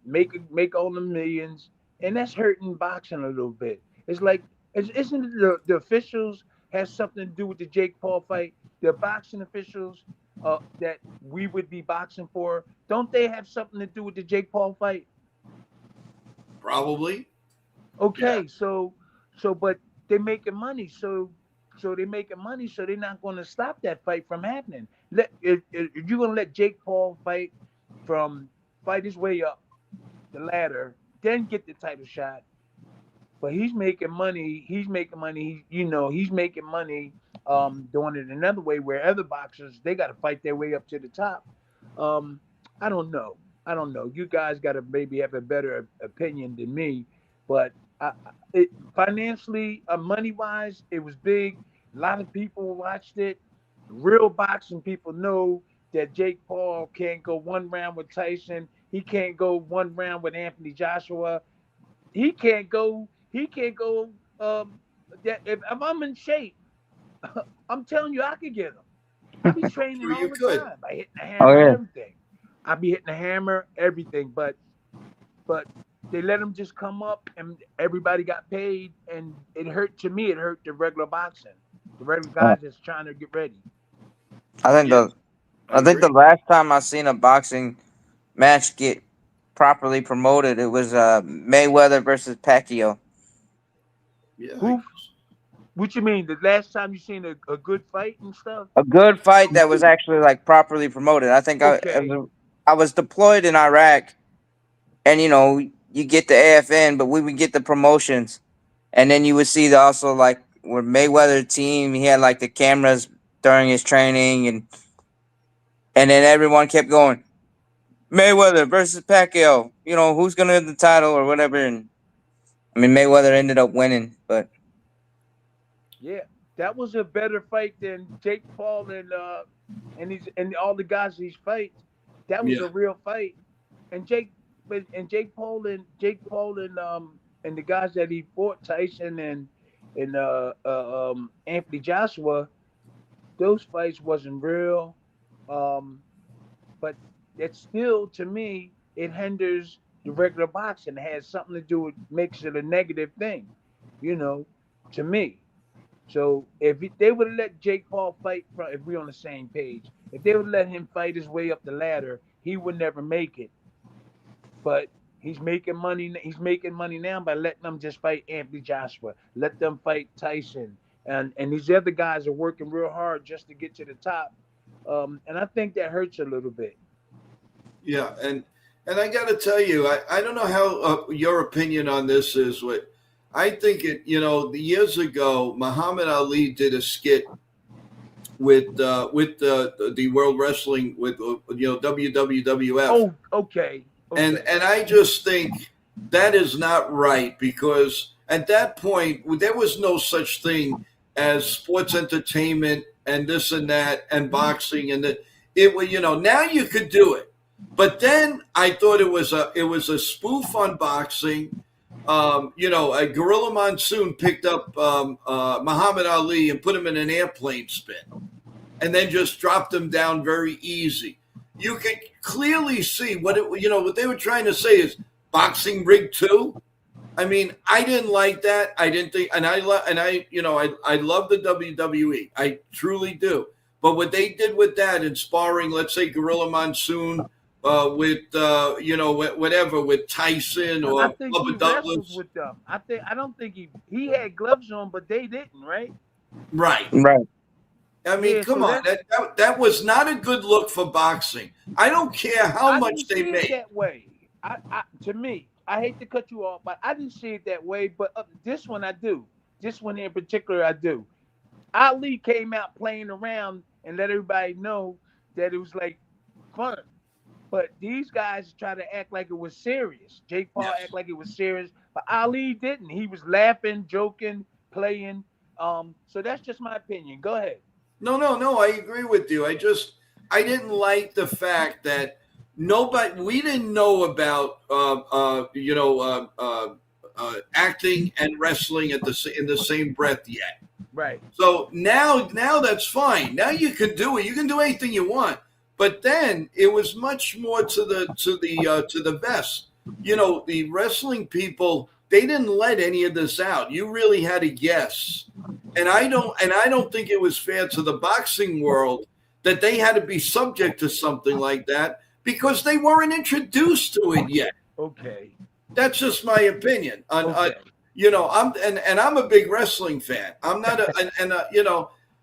make all the millions, and that's hurting boxing a little bit. It's like, isn't it the officials has something to do with the Jake Paul fight? The boxing officials that we would be boxing for, don't they have something to do with the Jake Paul fight? Probably. Okay, Yeah. but they're making money, so they're making money, so they're not going to stop that fight from happening. If you're going to let Jake Paul fight his way up the ladder, then get the title shot. But he's making money. He's making money. He's making money doing it another way, where other boxers, they got to fight their way up to the top. I don't know. You guys got to maybe have a better opinion than me, but financially, money wise, it was big. A lot of people watched it. Real boxing people know that Jake Paul can't go one round with Tyson. He can't go one round with Anthony Joshua. He can't go. He can't go. That if I'm in shape, I'm telling you, I could get him. I be training Sure all you the could. time. I hitting the Oh, hammer, yeah. everything. I be hitting the hammer, everything. But they let him just come up, and everybody got paid, and it hurt. To me, it hurt the regular boxing, the regular guys that's trying to get ready. I think Yeah, I think the agree. last time I seen a boxing match get properly promoted, it was Mayweather versus Pacquiao. Yeah. Who? What you mean? The last time you seen a good fight and stuff? A good fight that was actually like properly promoted. I think Okay. I was deployed in Iraq, and you get the AFN, but we would get the promotions, and then you would see also like with Mayweather team, he had like the cameras during his training, and then everyone kept going Mayweather versus Pacquiao. Who's gonna win the title or whatever, and I mean Mayweather ended up winning, but Yeah, that was a better fight than Jake Paul and all the guys he's fight. That was Yeah. a real fight. And Jake Paul and the guys that he fought, Tyson and Anthony Joshua, those fights wasn't real. Um, but it's still, to me, it hinders the regular boxing. It has something to do with, makes it a negative thing, to me. So if they would have let Jake Paul fight, if we're on the same page, if they would let him fight his way up the ladder, he would never make it. But he's making money. He's making money now by letting them just fight Anthony Joshua, let them fight Tyson, and these other guys are working real hard just to get to the top. And I think that hurts a little bit. Yeah, and I got to tell you, I don't know how your opinion on this is. What I think the years ago, Muhammad Ali did a skit with the World Wrestling with WWF. Oh, okay. And I just think that is not right, because at that point there was no such thing as sports entertainment and this and that and boxing, and it was now you could do it, but then I thought it was a spoof on boxing. A Gorilla Monsoon picked up Muhammad Ali and put him in an airplane spin, and then just dropped him down very easy. You could clearly see what they were trying to say is boxing rigged too. I mean, I didn't like that. I didn't think, and I love the WWE. I truly do. But what they did with that in sparring, let's say Gorilla Monsoon with whatever, with Tyson or I think he Bubba wrestled Douglas, with them. I don't think he had gloves on, but they didn't, right? right? right. I mean, come on, that was not a good look for boxing. I don't care how much they made. That way. To me, I hate to cut you off, but I didn't see it that way. But this one I do. This one in particular I do. Ali came out playing around and let everybody know that it was like fun. But these guys try to act like it was serious. Jake Paul act like it was serious, but Ali didn't. He was laughing, joking, playing. So that's just my opinion. Go ahead. No, I agree with you. I didn't like the fact that we didn't know about acting and wrestling in the same breath yet. Right. So now that's fine. Now you can do it. You can do anything you want. But then it was much more to the best. The wrestling people, they didn't let any of this out. You really had to guess. And I don't think it was fair to the boxing world that they had to be subject to something like that, because they weren't introduced to it yet. Okay. That's just my opinion. I'm a big wrestling fan. I'm not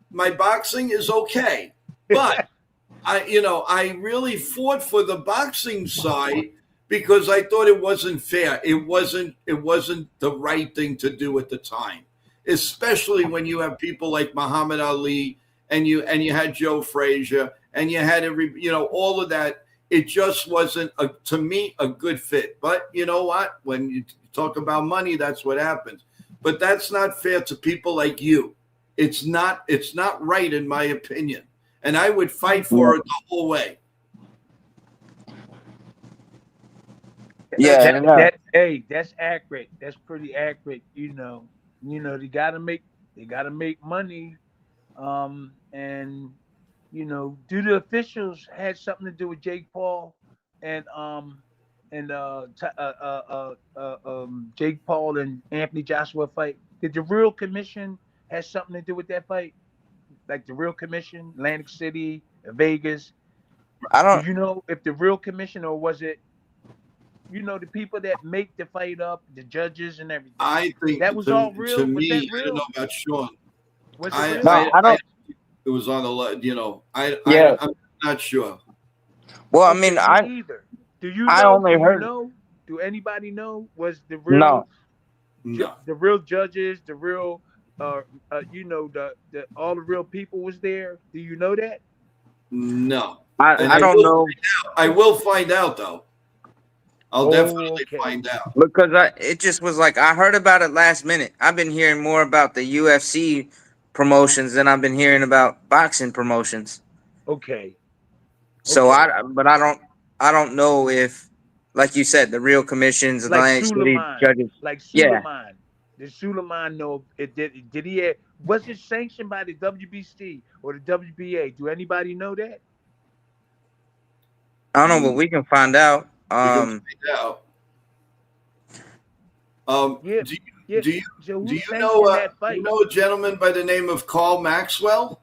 my boxing is okay, but I really fought for the boxing side because I thought it wasn't fair. It wasn't the right thing to do at the time, especially when you have people like Muhammad Ali and you had Joe Frazier and you had all of that. It just wasn't to me a good fit. But you know what? When you talk about money, that's what happens. But that's not fair to people like you. It's not right, in my opinion. And I would fight for it the whole way. Yeah, that's accurate. That's pretty accurate. They gotta make money. And do the officials had something to do with Jake Paul and Jake Paul and Anthony Joshua fight? Did the real commission have something to do with that fight? Like the real commission, Atlantic City, Vegas. I don't. Do you know if the real commission, or was it, the people that make the fight up, the judges and everything? I think that was all real. To was me, that real? I don't know about Sean. Was it real? No, I don't. It was on the. Yeah. I'm not sure. Well, I Okay, mean, me I either. Do you I know? only Do you heard know? Do anybody know? Was the no. real No, the real judges, the real the all the real people was there? Do you know that? no. And I I don't will know find out. I will find out though. I'll Oh, definitely okay. find out. because it just was like I heard about it last minute. I've been hearing more about the UFC promotions than I've been hearing about boxing promotions. Okay. So Okay. but I don't know if, like you said, the real commissions, Like Atlantic City Suleiman. judges. Like Yeah, Suleiman. Did Suleiman know it did he have, was it sanctioned by the WBC or the WBA? Do anybody know that? I don't know, but we can find out. We can find out. Yeah. Do Yeah. do you So do who you know sanctioned that you fight? know a gentleman by the name of Carl Maxwell?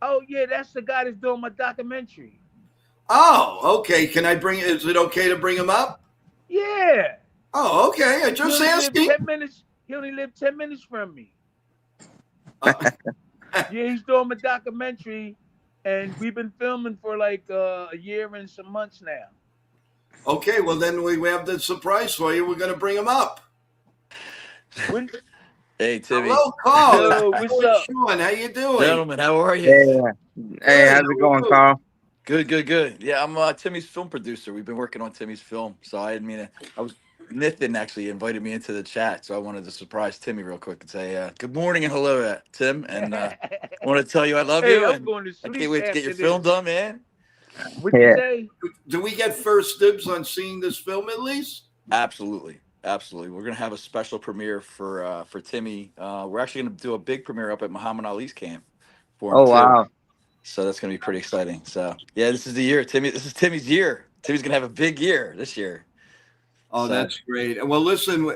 Oh yeah, that's the guy that's doing my documentary. Oh, okay. Can I bring? Is it okay to bring him up? Yeah. Oh, okay. I He just only lived asking. 10 minutes. He only lived 10 minutes from me. Uh, Yeah, he's doing my documentary, and we've been filming for like a year and some months now. okay. Well, then we have the surprise for you. We're going to bring him up. When, Hey, Timmy. Hello, Carl. Yo, what's up? Sean, how you doing? Gentlemen, how are you? Hey, how's it going, Carl? Good, good, good. Yeah, I'm Timmy's film producer. We've been working on Timmy's film. So I didn't mean to, Nathan actually invited me into the chat. So I wanted to surprise Timmy real quick and say good morning and hello to Tim. And I want to tell you I love Hey, you. I'm And going to I sleep can't wait to get your after film this. done, man. What'd you Yeah. say? Do we get first dibs on seeing this film at least? Absolutely. Absolutely. We're going to have a special premiere for Timmy. We're actually going to do a big premiere up at Muhammad Ali's camp for him, Oh too. wow. So that's going to be pretty exciting. So, yeah, this is the year. This is Timmy's year. Timmy's going to have a big year this year. Oh, So- that's great. Well, listen,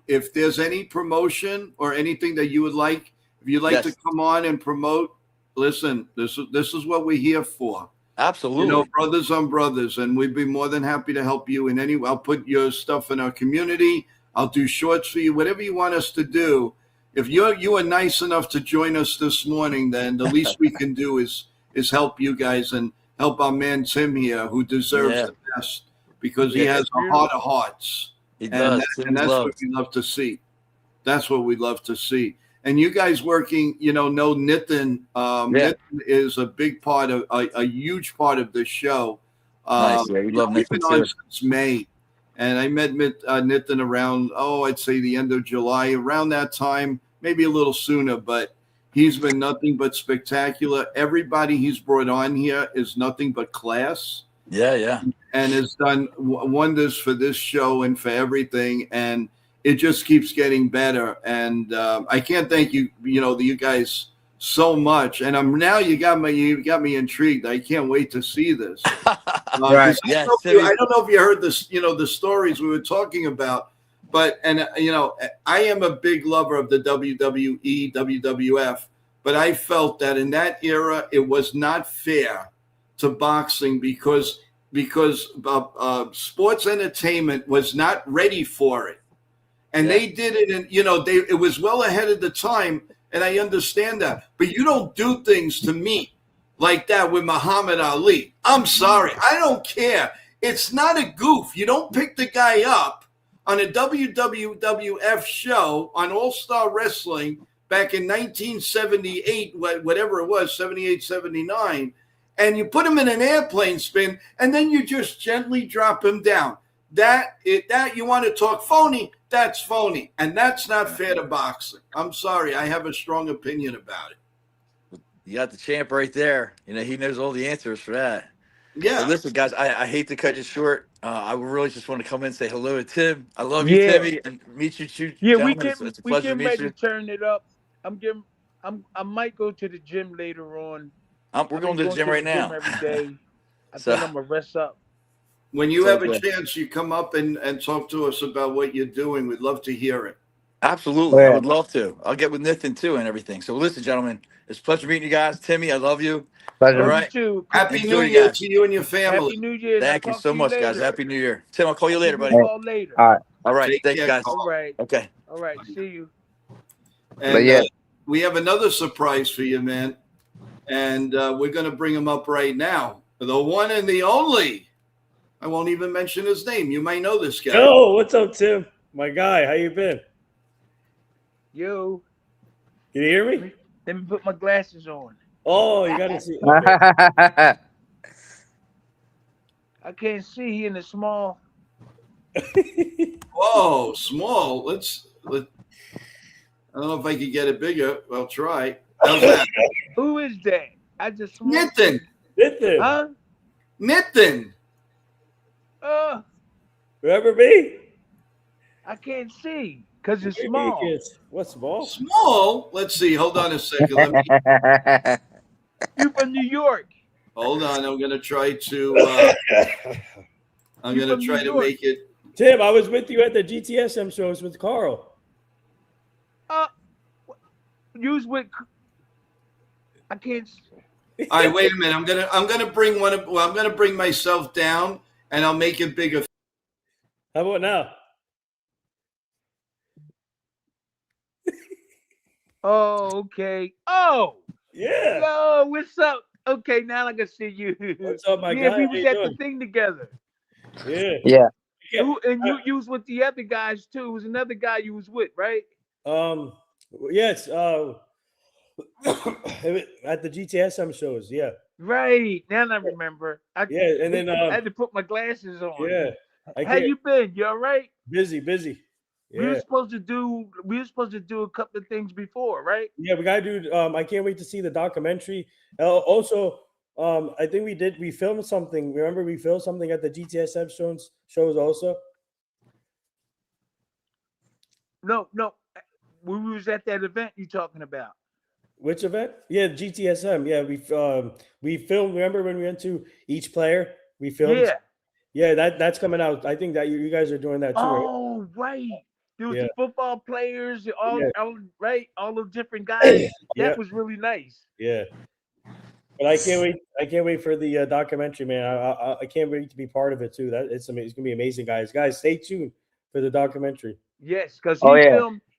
if there's any promotion or anything that you would like, if you'd like Yes. to come on and promote, listen, this is what we're here for. Absolutely. You know, brothers on brothers, and we'd be more than happy to help you in any way. I'll put your stuff in our community. I'll do shorts for you, whatever you want us to do. If you are nice enough to join us this morning, then the least we can do is help you guys and help our man Tim here, who deserves Yeah. the best because he Yeah, has a heart of hearts. He And, does. and that's what we love to see. That's what we love to see. And you guys working, know Nitin. Yeah. Nitin is a big part of a huge part of this show. Nice. Yeah, we love We've Nathan been on too. since May, and I met Nitin around I'd say the end of July, around that time, maybe a little sooner. But he's been nothing but spectacular. Everybody he's brought on here is nothing but class. Yeah, yeah. And has done wonders for this show and for everything. And it just keeps getting better. And I can't thank you, you guys so much. And you got me intrigued. I can't wait to see this. Right. Yes, I don't know if you heard this, the stories we were talking about, but I am a big lover of the WWE, WWF, but I felt that in that era it was not fair to boxing because sports entertainment was not ready for it. And they did it, and it was well ahead of the time, and I understand that. But you don't do things to me like that with Muhammad Ali. I'm sorry, I don't care. It's not a goof. You don't pick the guy up on a WWF show on All Star Wrestling back in 1978, whatever it was, 78, 79, and you put him in an airplane spin, and then you just gently drop him down. That you want to talk phony? That's phony, and that's not fair to boxing. I'm sorry, I have a strong opinion about it. You got the champ right there. He knows all the answers for that. Yeah. But listen, guys, I hate to cut you short. I really just want to come in and say hello to Tim. I love you, Yeah. Timmy, and meet you two Yeah, gentlemen. It's a we pleasure to getting meet ready you. to turn it up. I might go to the gym later on. We're going to the gym right now. Every day. I So- think I'm gonna rest up. When you So have a good. chance, you come up and talk to us about what you're doing. We'd love to hear it. Absolutely. Yeah. I would love to. I'll get with Nathan too and everything. So listen, gentlemen, it's a pleasure meeting you guys. Timmy, I love you. Pleasure. All right. You too. Happy Enjoy, New you Year guys. to you and your family. Happy New Year. and I'll Thank you talk so to much, guys. later. Happy New Year. Tim, I'll call you later, Give buddy. a call later. All right. All right. Take Thanks, care, guys. Carl. All right. Okay. All right. See you. And But yeah. we have another surprise for you, man. And we're going to bring him up right now. The one and the only. I won't even mention his name. You might know this guy. Yo, what's up, Tim? My guy, how you been? Yo, Can you hear me? let me put my glasses on. Oh, you got to see. Okay. I can't see. He in the small. Whoa, small. I don't know if I can get it bigger. I'll try. How's that? Who is that? I just Nitin. Listen, Huh? Nitin. remember me? I can't see because it's small. What's small? Small? Let's see. Hold on a second. Let me. You from New York? Hold on. I'm going to try to. I'm You going to from try New to York? make it. Tim, I was with you at the GTSM shows with Carl. Use with. I can't. All right, wait a minute. I'm gonna bring I'm gonna bring myself down and I'll make it bigger. How about now? Oh, okay. Oh, Yeah. yo, what's up? Okay, now I can see you. What's up, my Yeah, guy? we How was you at the doing? thing together. Yeah. Yeah. You was with the other guys too. It was another guy you was with, right? Yes. At the GTSM shows. Yeah. Right. Now I remember. Yeah, and then I had to put my glasses on. yeah. How you been? You all right? Busy. We were Yeah. supposed to do a couple of things before, right? Yeah, we gotta do. I can't wait to see the documentary. Also, I think we filmed something. Remember, we filmed something at the GTSM shows also. No. We was at that event you talking about. Which event? Yeah, GTSM. Yeah, we filmed. Remember when we went to each player? We filmed. Yeah. Yeah, that's coming out. I think that you guys are doing that too. Oh, right. There was Yeah. the football players, all right, all the different guys. Yeah. That was really nice. Yeah. But I can't wait. I can't wait for the documentary, man. I can't wait to be part of it too. It's gonna be amazing, guys. Guys, stay tuned for the documentary. Yes, because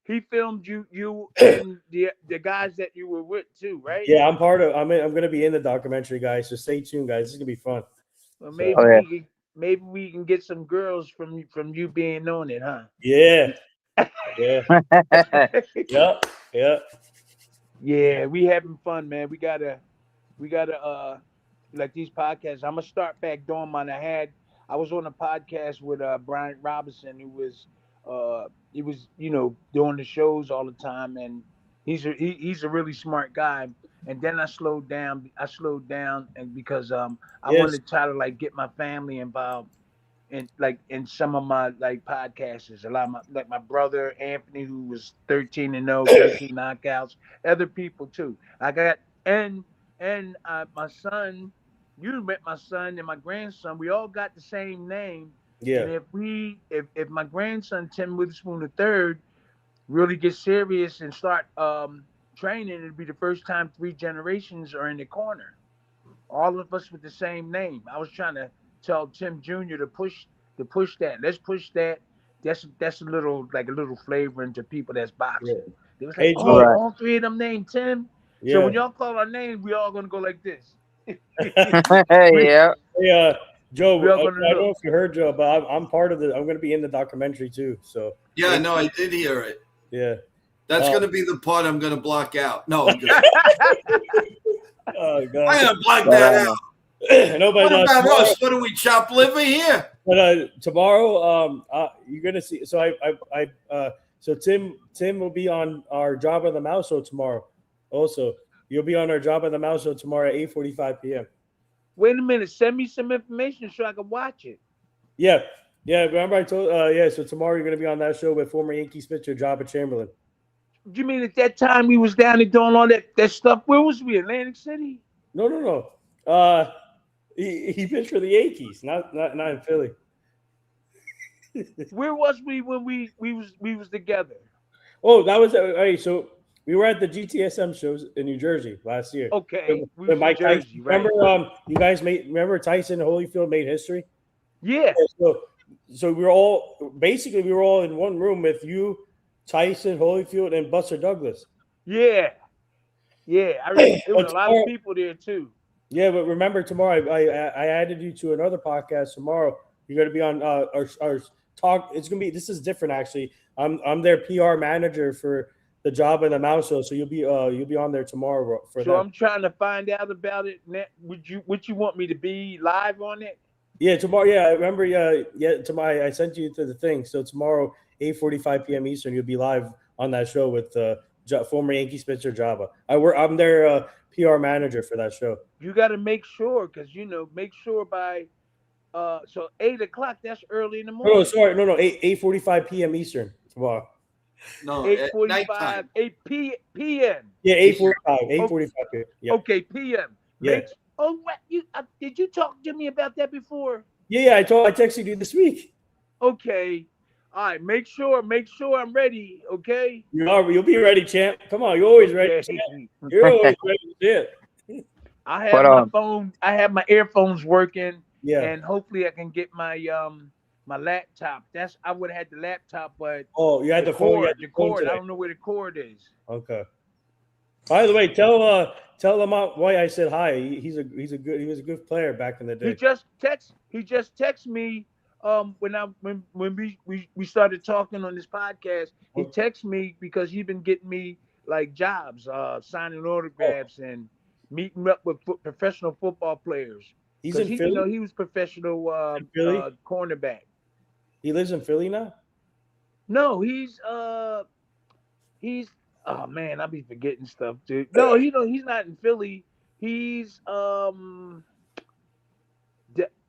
he filmed you and the guys that you were with too, right? Yeah, I'm gonna be in the documentary, guys. So stay tuned, guys. This is gonna be fun. Well, maybe we can get some girls from you being on it, huh? Yeah. Yeah. Yeah, we having fun, man. We gotta like these podcasts. I'm gonna start back doing mine. I was on a podcast with Brian Robinson, who was doing the shows all the time, and he's a really smart guy. And then I slowed down and because I wanted to try to like get my family involved in some of my like podcasts. A lot of my brother Anthony, who was 13-0, 13 knockouts, other people too. I got and my son, you met my son and my grandson. We all got the same name. Yeah. And if my grandson Tim Witherspoon III really gets serious and start training, it'll be the first time 3 generations are in the corner. All of us with the same name. I was trying to tell Tim Jr. to push that. Let's push that. That's a little flavor into people that's boxing. Yeah. They was like, all 3 of them named Tim. Yeah. So when y'all call our name, we all gonna go like this. Yeah. Yeah. Joe, I don't know know if you heard Joe, but I'm part of I'm gonna be in the documentary too. So Yeah, no, I did hear it. yeah. That's going to be the part I'm going to block out. No, I'm just. Oh God. I'm going to block that out. No, but What about us? What do we chop liver here? But tomorrow, you're gonna see. So so Tim will be on our Job of the Mouse show tomorrow. Also, you'll be on our Job of the Mouse show tomorrow at 8:45 p.m. Wait a minute. Send me some information so I can watch it. Yeah. Remember I told so tomorrow you're gonna be on that show with former Yankees pitcher Jabba Chamberlain. You mean at that time we was down there doing all that stuff? Where was we? Atlantic City? No. He pitched for the Yankees, not in Philly. Where was we when we was together? Oh, that was so we were at the GTSM shows in New Jersey last year. Okay, with Mike Jersey, Tyson. right? Remember, you guys remember Tyson Holyfield made history? Yeah. So we were all in one room with you, Tyson Holyfield, and Buster Douglas. Yeah. Yeah, there was But a lot of people there too. Yeah, but remember tomorrow I added you to another podcast tomorrow. You're going to be on our talk. It's going to be, this is different actually. I'm their PR manager for the Job and the Mouse Show, so you'll be on there tomorrow for So that. I'm trying to find out about it. Would you want me to be live on it? Yeah, tomorrow. Yeah, I remember. Yeah. Tomorrow I sent you to the thing. So tomorrow, 8:45 p.m. Eastern, you'll be live on that show with former Yankee pitcher Java. I'm their PR manager for that show. You got to make sure, because make sure by so 8 o'clock. That's early in the morning. No, sorry, no, 8:45 p.m. Eastern tomorrow. No, 8:45, nighttime. 8 p.m. Yeah, 8:45 p.m. Yeah. Okay, p.m. Yeah. What did you talk to me about that before? Yeah. I texted you this week. Okay, all right. Make sure I'm ready. Okay. You'll be ready, champ. Come on, you're always ready. Champ. You're always ready, champ. I have my phone. I have my earphones working. Yeah. And hopefully I can get my my laptop. I would have had the laptop, but you had the cord. The cord. I don't know where the cord is. Okay. By the way, tell him why I said hi. He was a good player back in the day. He just texted me when we started talking on this podcast. He texted me because he's been getting me like jobs, signing autographs and meeting up with professional football players. He's in Philly. He was professional cornerback. He lives in Philly now? No, he's oh man, I'll be forgetting stuff, dude. No, he's not in Philly. He's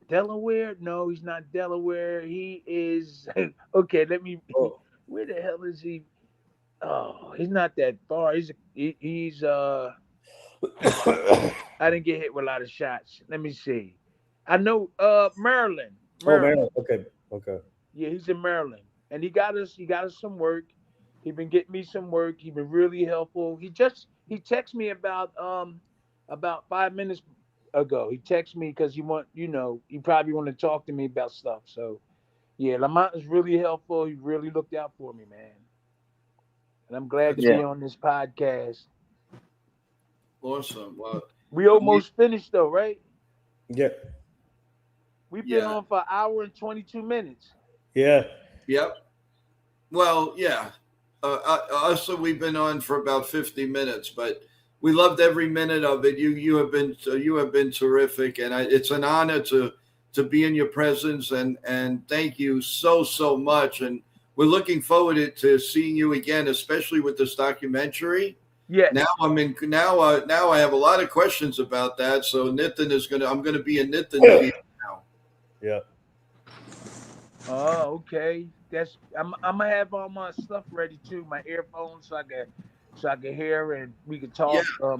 Delaware. No, he's not Delaware. He is okay. Where the hell is he? Oh, he's not that far. He's I didn't get hit with a lot of shots. Let me see. I know Maryland. Maryland. Okay. Yeah, he's in Maryland. And he got us some work. He's been getting me some work. He's been really helpful. He texted me about 5 minutes ago. He texted me because he probably want to talk to me about stuff. So yeah, Lamont is really helpful. He really looked out for me, man. And I'm glad to be on this podcast. Awesome. Well, we almost finished though, right? Yeah. We've been on for 1 hour and 22 minutes. Yeah. Yep. Well, yeah. Also, we've been on for about 50 minutes, but we loved every minute of it. You have been terrific, and it's an honor to be in your presence. And thank you so much. And we're looking forward to seeing you again, especially with this documentary. Yeah. Now now I have a lot of questions about that. So Nitin I'm going to be in Nitin's view now. Yeah. Oh, okay. I'm gonna have all my stuff ready too, my earphones, so I can hear and we can talk. Yeah.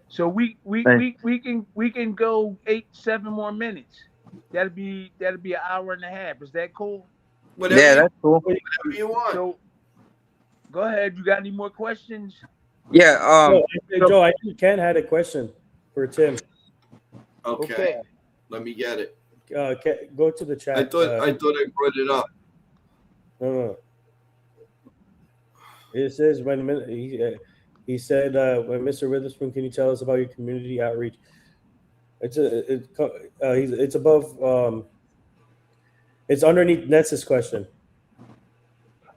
So we can go 7 more minutes. That'll be 1 hour and a half. Is that cool? That's cool. Whatever you want. So go ahead. You got any more questions? Yeah. Joe, I think Ken had a question for Tim. Okay. Let me get it. Go to the chat. I thought I brought it up. No. It says he said when Mr. Witherspoon, can you tell us about your community outreach? It's above. It's underneath Ness's question.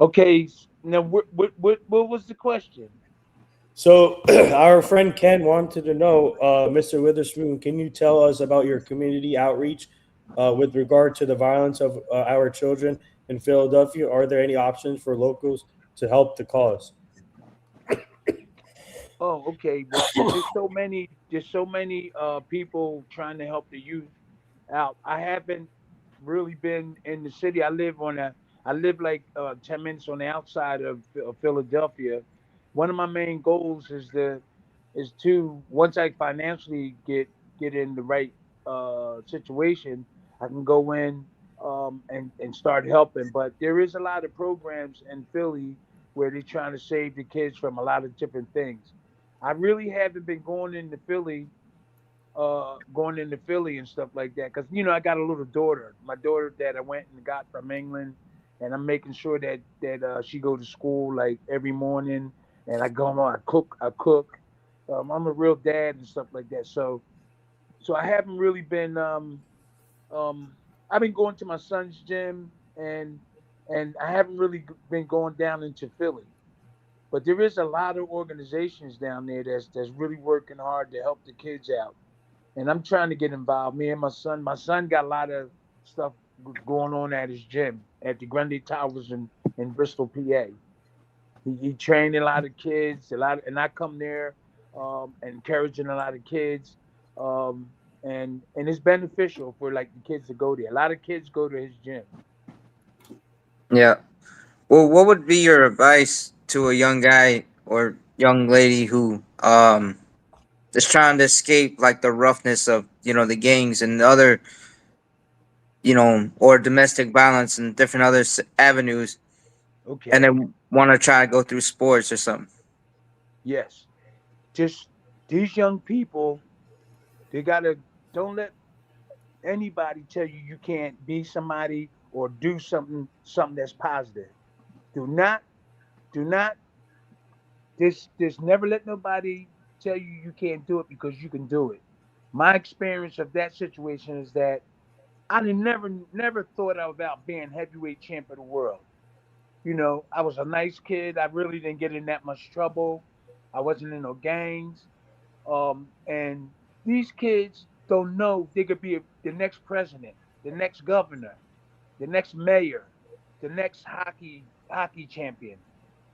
Okay. Now, what was the question? So our friend Ken wanted to know, Mr. Witherspoon, can you tell us about your community outreach with regard to the violence of our children in Philadelphia? Are there any options for locals to help the cause? Oh, okay. Well, there's so many people trying to help the youth out. I haven't really been in the city. I live like 10 minutes on the outside of Philadelphia. One of my main goals is to once I financially get in the right situation, I can go in and start helping. But there is a lot of programs in Philly where they're trying to save the kids from a lot of different things. I really haven't been going into Philly and stuff like that because I got a little daughter, my daughter that I went and got from England, and I'm making sure that she go to school like every morning, and I go on, I cook, I'm a real dad and stuff like that. So I haven't really been um I've been going to my son's gym, and I haven't really been going down into Philly. But there is a lot of organizations down there that's really working hard to help the kids out. And I'm trying to get involved. Me and my son. My son got a lot of stuff going on at his gym at the Grundy Towers in Bristol, PA. He trained a lot of kids, and I come there, encouraging a lot of kids, um, and it's beneficial for like the kids to go there. A lot of kids go to his gym. Yeah. Well, what would be your advice to a young guy or young lady who is trying to escape like the roughness of the gangs and other or domestic violence and different other avenues, and Okay. then want to try to go through sports or something? Yes. Just these young people, they gotta don't let anybody tell you you can't be somebody or do something that's positive. Do not do not this never let nobody tell you you can't do it because you can do it. My experience of that situation is that I did never thought about being heavyweight champ of the world. You know, I was a nice kid. I really didn't get in that much trouble. I wasn't in no gangs. And these kids don't know they could be the next president, the next governor, the next mayor, the next hockey champion.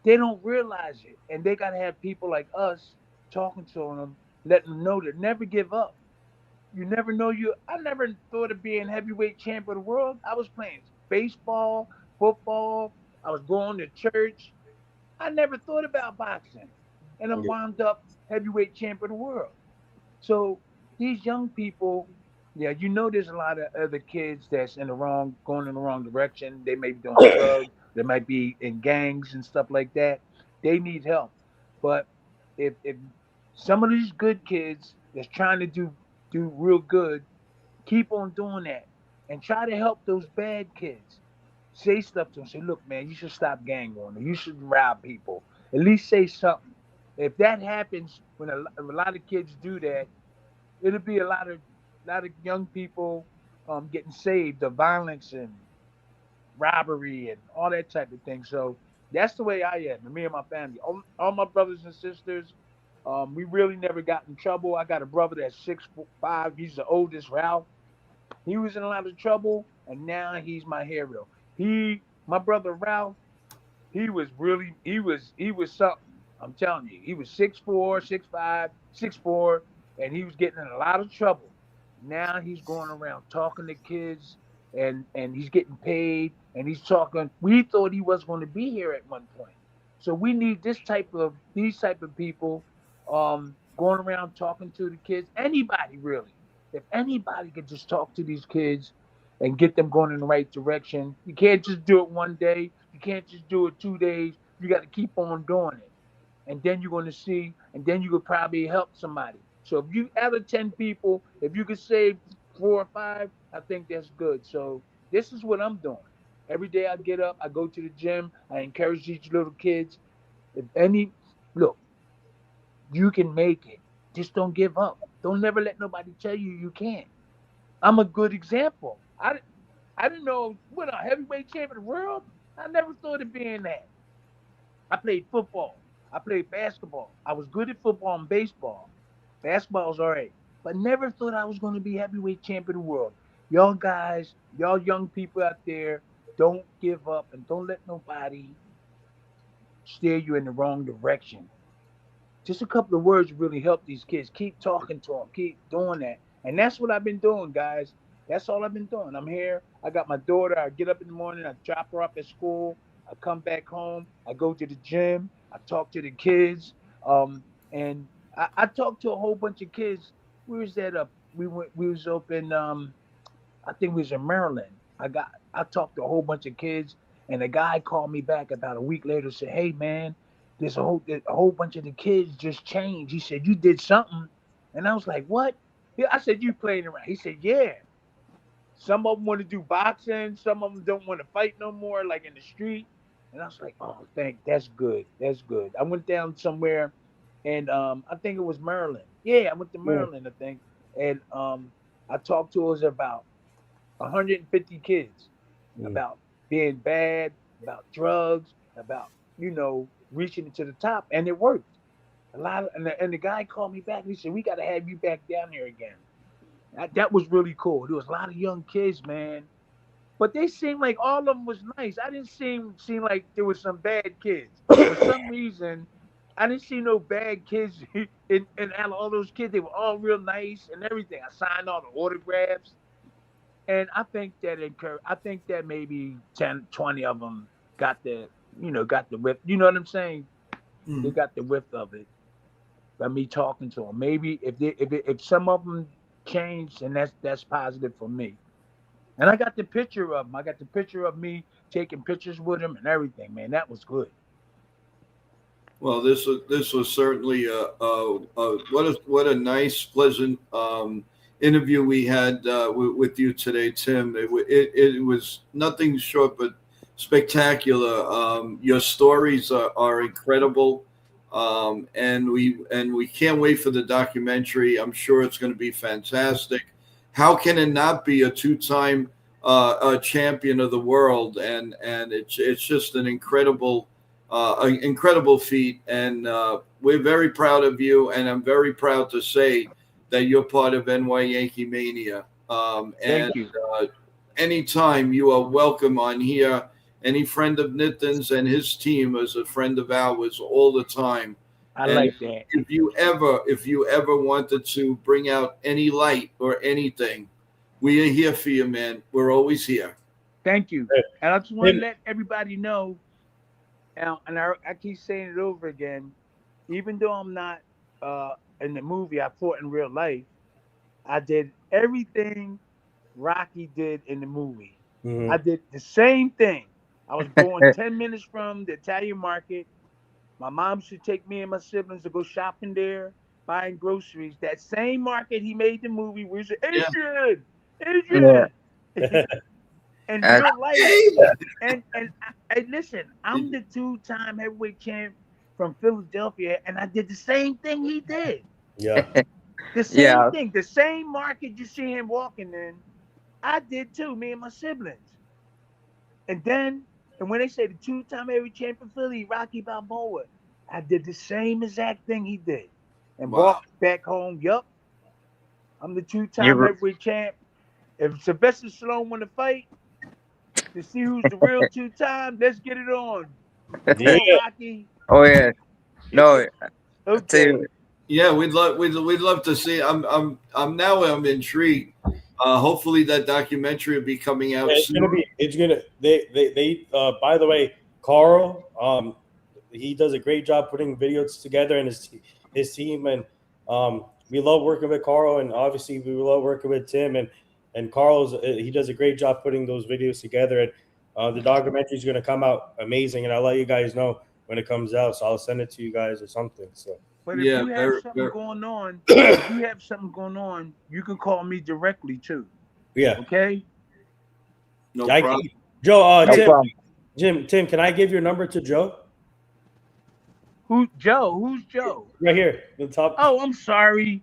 They don't realize it, and they gotta have people like us talking to them, letting them know to never give up. You never know. I never thought of being heavyweight champ of the world. I was playing baseball, football. I was going to church. I never thought about boxing, and I wound up heavyweight champ of the world. So these young people, yeah, there's a lot of other kids that's going in the wrong direction. They may be doing drugs. They might be in gangs and stuff like that. They need help. But if some of these good kids that's trying to do real good, keep on doing that and try to help those bad kids. Say stuff to them. Say, look, man, you should stop gang warning. You should rob people. At least say something. If that happens when a lot of kids do that, it'll be a lot of young people getting saved of violence and robbery and all that type of thing. So that's the way I am, and me and my family. All my brothers and sisters, we really never got in trouble. I got a brother that's 6'5". He's the oldest, Ralph. He was in a lot of trouble, and now he's my hero. My brother Ralph, he was something. I'm telling you, he was 6'4", 6'5", 6'4", and he was getting in a lot of trouble. Now he's going around talking to kids, and he's getting paid, and he's talking. We thought he was going to be here at one point, so we need these type of people, going around talking to the kids. Anybody really, if anybody could just talk to these kids and get them going in the right direction. You can't just do it one day. You can't just do it 2 days. You got to keep on doing it. And then you're going to see, and then you could probably help somebody. So if you out of 10 people, if you could save 4 or 5, I think that's good. So this is what I'm doing. Every day I get up, I go to the gym, I encourage these little kids. If any, look, you can make it. Just don't give up. Don't never let nobody tell you you can't. I'm a good example. I didn't know what a heavyweight champion of the world. I never thought of being that. I played football. I played basketball. I was good at football and baseball. Basketball's all right. But never thought I was going to be heavyweight champion of the world. Y'all guys, y'all young people out there, don't give up and don't let nobody steer you in the wrong direction. Just a couple of words really help these kids. Keep talking to them. Keep doing that. And that's what I've been doing, guys. That's all I've been doing. I'm here. I got my daughter. I get up in the morning. I drop her off at school. I come back home. I go to the gym. I talk to the kids. And I talked to a whole bunch of kids. Where was that up? We was up in I think we was in Maryland. I talked to a whole bunch of kids, and a guy called me back about a week later and said, "Hey man, there's a whole bunch of the kids just changed." He said, "You did something," and I was like, "What?" Yeah, I said, "You playing around?" He said, "Yeah. Some of them want to do boxing. Some of them don't want to fight no more, like in the street." And I was like, "Oh, that's good. That's good." I went down somewhere and I think it was Maryland. Yeah, I went to Yeah. Maryland, I think, and I talked to us about 150 kids Mm. about being bad, about drugs, about reaching to the top, and it worked. A lot of, and the guy called me back and he said, "We got to have you back down here again." That was really cool. There was a lot of young kids, man, but they seemed like all of them was nice. I didn't seem like there was some bad kids. For some reason, I didn't see no bad kids in out of all those kids. They were all real nice and everything. I signed all the autographs. And I think that maybe 10, 20 of them got the whip. You know what I'm saying? They Mm. got the whiff of it by me talking to them. Maybe if some of them changed, and that's positive for me. And I got the picture of them. I got the picture of me taking pictures with him and everything. Man, that was good. Well, this was certainly what a nice, pleasant interview we had with you today, Tim. It was nothing short but spectacular. Your stories are incredible, and we can't wait for the documentary. I'm sure it's going to be fantastic. How can it not be a two-time champion of the world? And it's just an incredible feat, and we're very proud of you. And I'm very proud to say that you're part of YankeeMania. And Thank you. anytime you are welcome on here. Any friend of Nitin's and his team is a friend of ours all the time. I And like that. if you ever wanted to bring out any light or anything, we are here for you, man. We're always here. Thank you. Hey, And I just want to Tim, let everybody know. Now, and I keep saying it over again. Even though I'm not in the movie, I fought in real life. I did everything Rocky did in the movie. I mhm. did the same thing. I was born 10 minutes from the Italian market. My mom should take me and my siblings to go shopping there, buying groceries. That same market he made the movie, we said, Yeah. Adrian, Yeah. Adrian. In Uh, real life, Hey! and listen, I'm the two-time heavyweight champ from Philadelphia, and I did the same thing he did. Yeah. The same yeah. thing, the same market you see him walking in, I did too, me and my siblings. And when they say the two-time heavyweight champion Philly, Rocky Balboa, I did the same exact thing he did. And Wow. brought back home, yup, I'm the two-time You. heavyweight champ. If Sylvester Stallone want to fight to see who's the real two-time, let's get it on. Come Yeah. on, Rocky. Oh yeah. No. I tell Okay. you. Yeah, we'd love to see. I'm intrigued. Hopefully that documentary will be coming Yeah, out it's gonna soon. be. It's gonna. They. By the way, Carl. He does a great job putting videos together, and his team, and we love working with Carl, and obviously we love working with Tim, and Carl's. He does a great job putting those videos together, and the documentary is gonna come out amazing, and I'll let you guys know when it comes out. So I'll send it to you guys or something. So But if Yeah, you have very, something very, going on, if you have something going on, you can call me directly too. yeah, Okay? no I problem. Joe. No Tim. problem. Tim. Can I give your number to Joe? Who Joe? Who's Joe? Right here, the top. Oh, I'm sorry.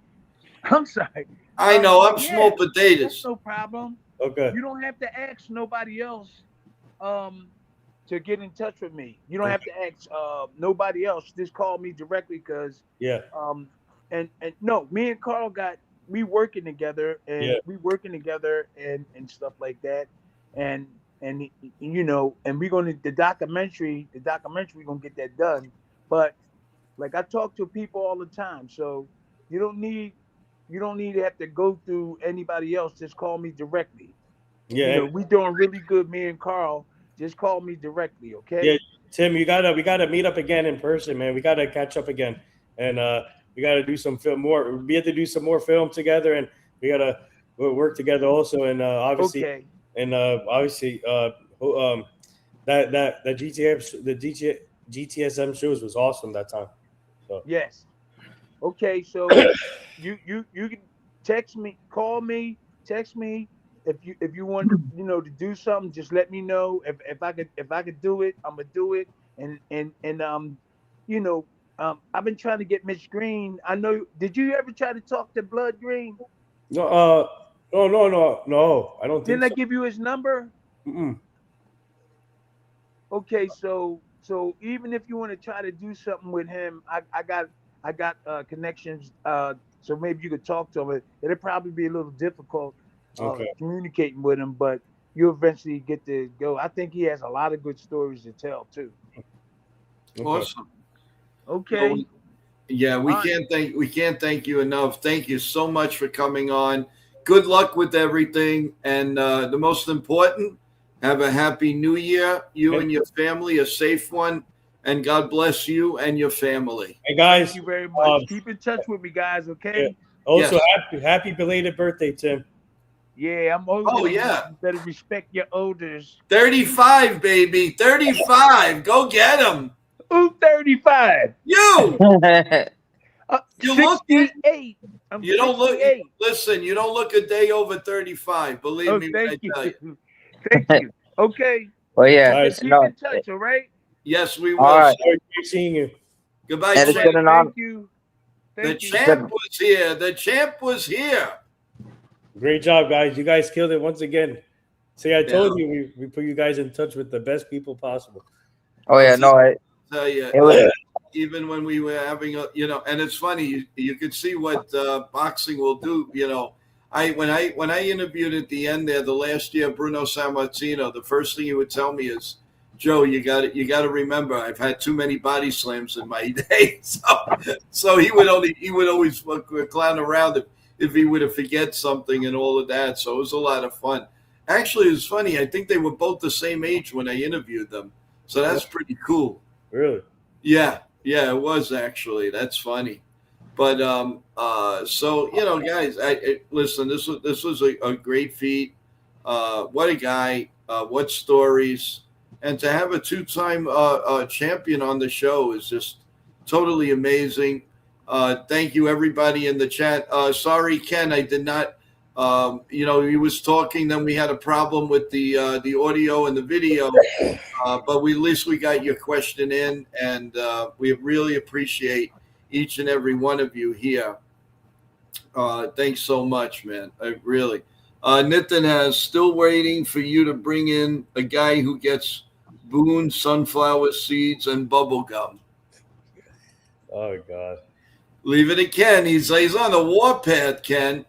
I'm sorry. I know I'm Yeah, small that's potatoes. no problem. Okay. You don't have to ask nobody else um to get in touch with me. You don't have to ask nobody else. Just call me directly because Yeah. um and no, me and Carl got we working together Yeah. and stuff like that. And and we're gonna the documentary we're gonna get that done. But like I talk to people all the time, so you don't need you don't need to have to go through anybody else. Just call me directly. Yeah. We doing really good, me and Carl. Just call me directly, Yeah, okay? Tim, we gotta meet up again in person, man. We gotta catch up again, and we gotta do some film more. We have to do some more film together, and we gotta work together also. And Okay. obviously, that GTSM shows was awesome that time. So Yes. Okay, so you can text me, call me, text me if you want to do something. Just let me know if I could do it. I'm gonna do it, and you know I've been trying to get Mitch Green. I know. Did you ever try to talk to Blood Green? No, no. I don't think Didn't I so. give you his number? Mm-mm. Okay, so even if you want to try to do something with him, I got connections. So maybe you could talk to him. It'll probably be a little difficult Okay. communicating with him, but you eventually get to go. I think he has a lot of good stories to tell too. Okay. Awesome. Okay. Well, yeah, we All right. can't thank you enough. Thank you so much for coming on. Good luck with everything, and the most important, have a happy New Year. You and your family, a safe one, and God bless you and your family. Hey guys, Thank you very much. Keep in touch with me, guys. Okay. yeah. Also, Yes. happy belated birthday, Tim. Yeah, I'm older. Oh, than you. yeah. You better respect your elders. 35, baby. 35. Go get him. Ooh, 35. You. You look it. 68. I'm You don't look. 68. Listen, you don't look a day over 35. Believe Oh, me when thank I you. tell you. Thank you. Okay. Well, yeah. Guys, Keep No, in touch, all right? Yes, we will. all right. Great seeing you. Goodbye, And it's champ. been an honor. Thank you. The Thank you. champ was here. The champ was here. Great job, guys. You guys killed it once again. See, I told Yeah. you we put you guys in touch with the best people possible. Oh yeah, no, Tell you, it was even when we were having a, and it's funny, you could see what boxing will do. When I interviewed at the end there the last year, Bruno Sammartino, the first thing he would tell me is, Joe, you got to remember, I've had too many body slams in my day. So he would always clown around if he would have forget something and all of that. So it was a lot of fun. Actually, it was funny. I think they were both the same age when I interviewed them. So that's pretty cool. Really? Yeah, it was actually. That's funny. But so guys, listen. This was a great feat. What a guy! What stories! And to have a two-time champion on the show is just totally amazing. Thank you, everybody in the chat. Sorry, Ken, I did not. He was talking. Then we had a problem with the audio and the video. But at least we got your question in, and we really appreciate each and every one of you here. Thanks so much, man. I really. Nitin has still waiting for you to bring in a guy who gets Boone sunflower seeds and bubble gum. Oh God. Leave it to Ken. He's on the warpath, Ken.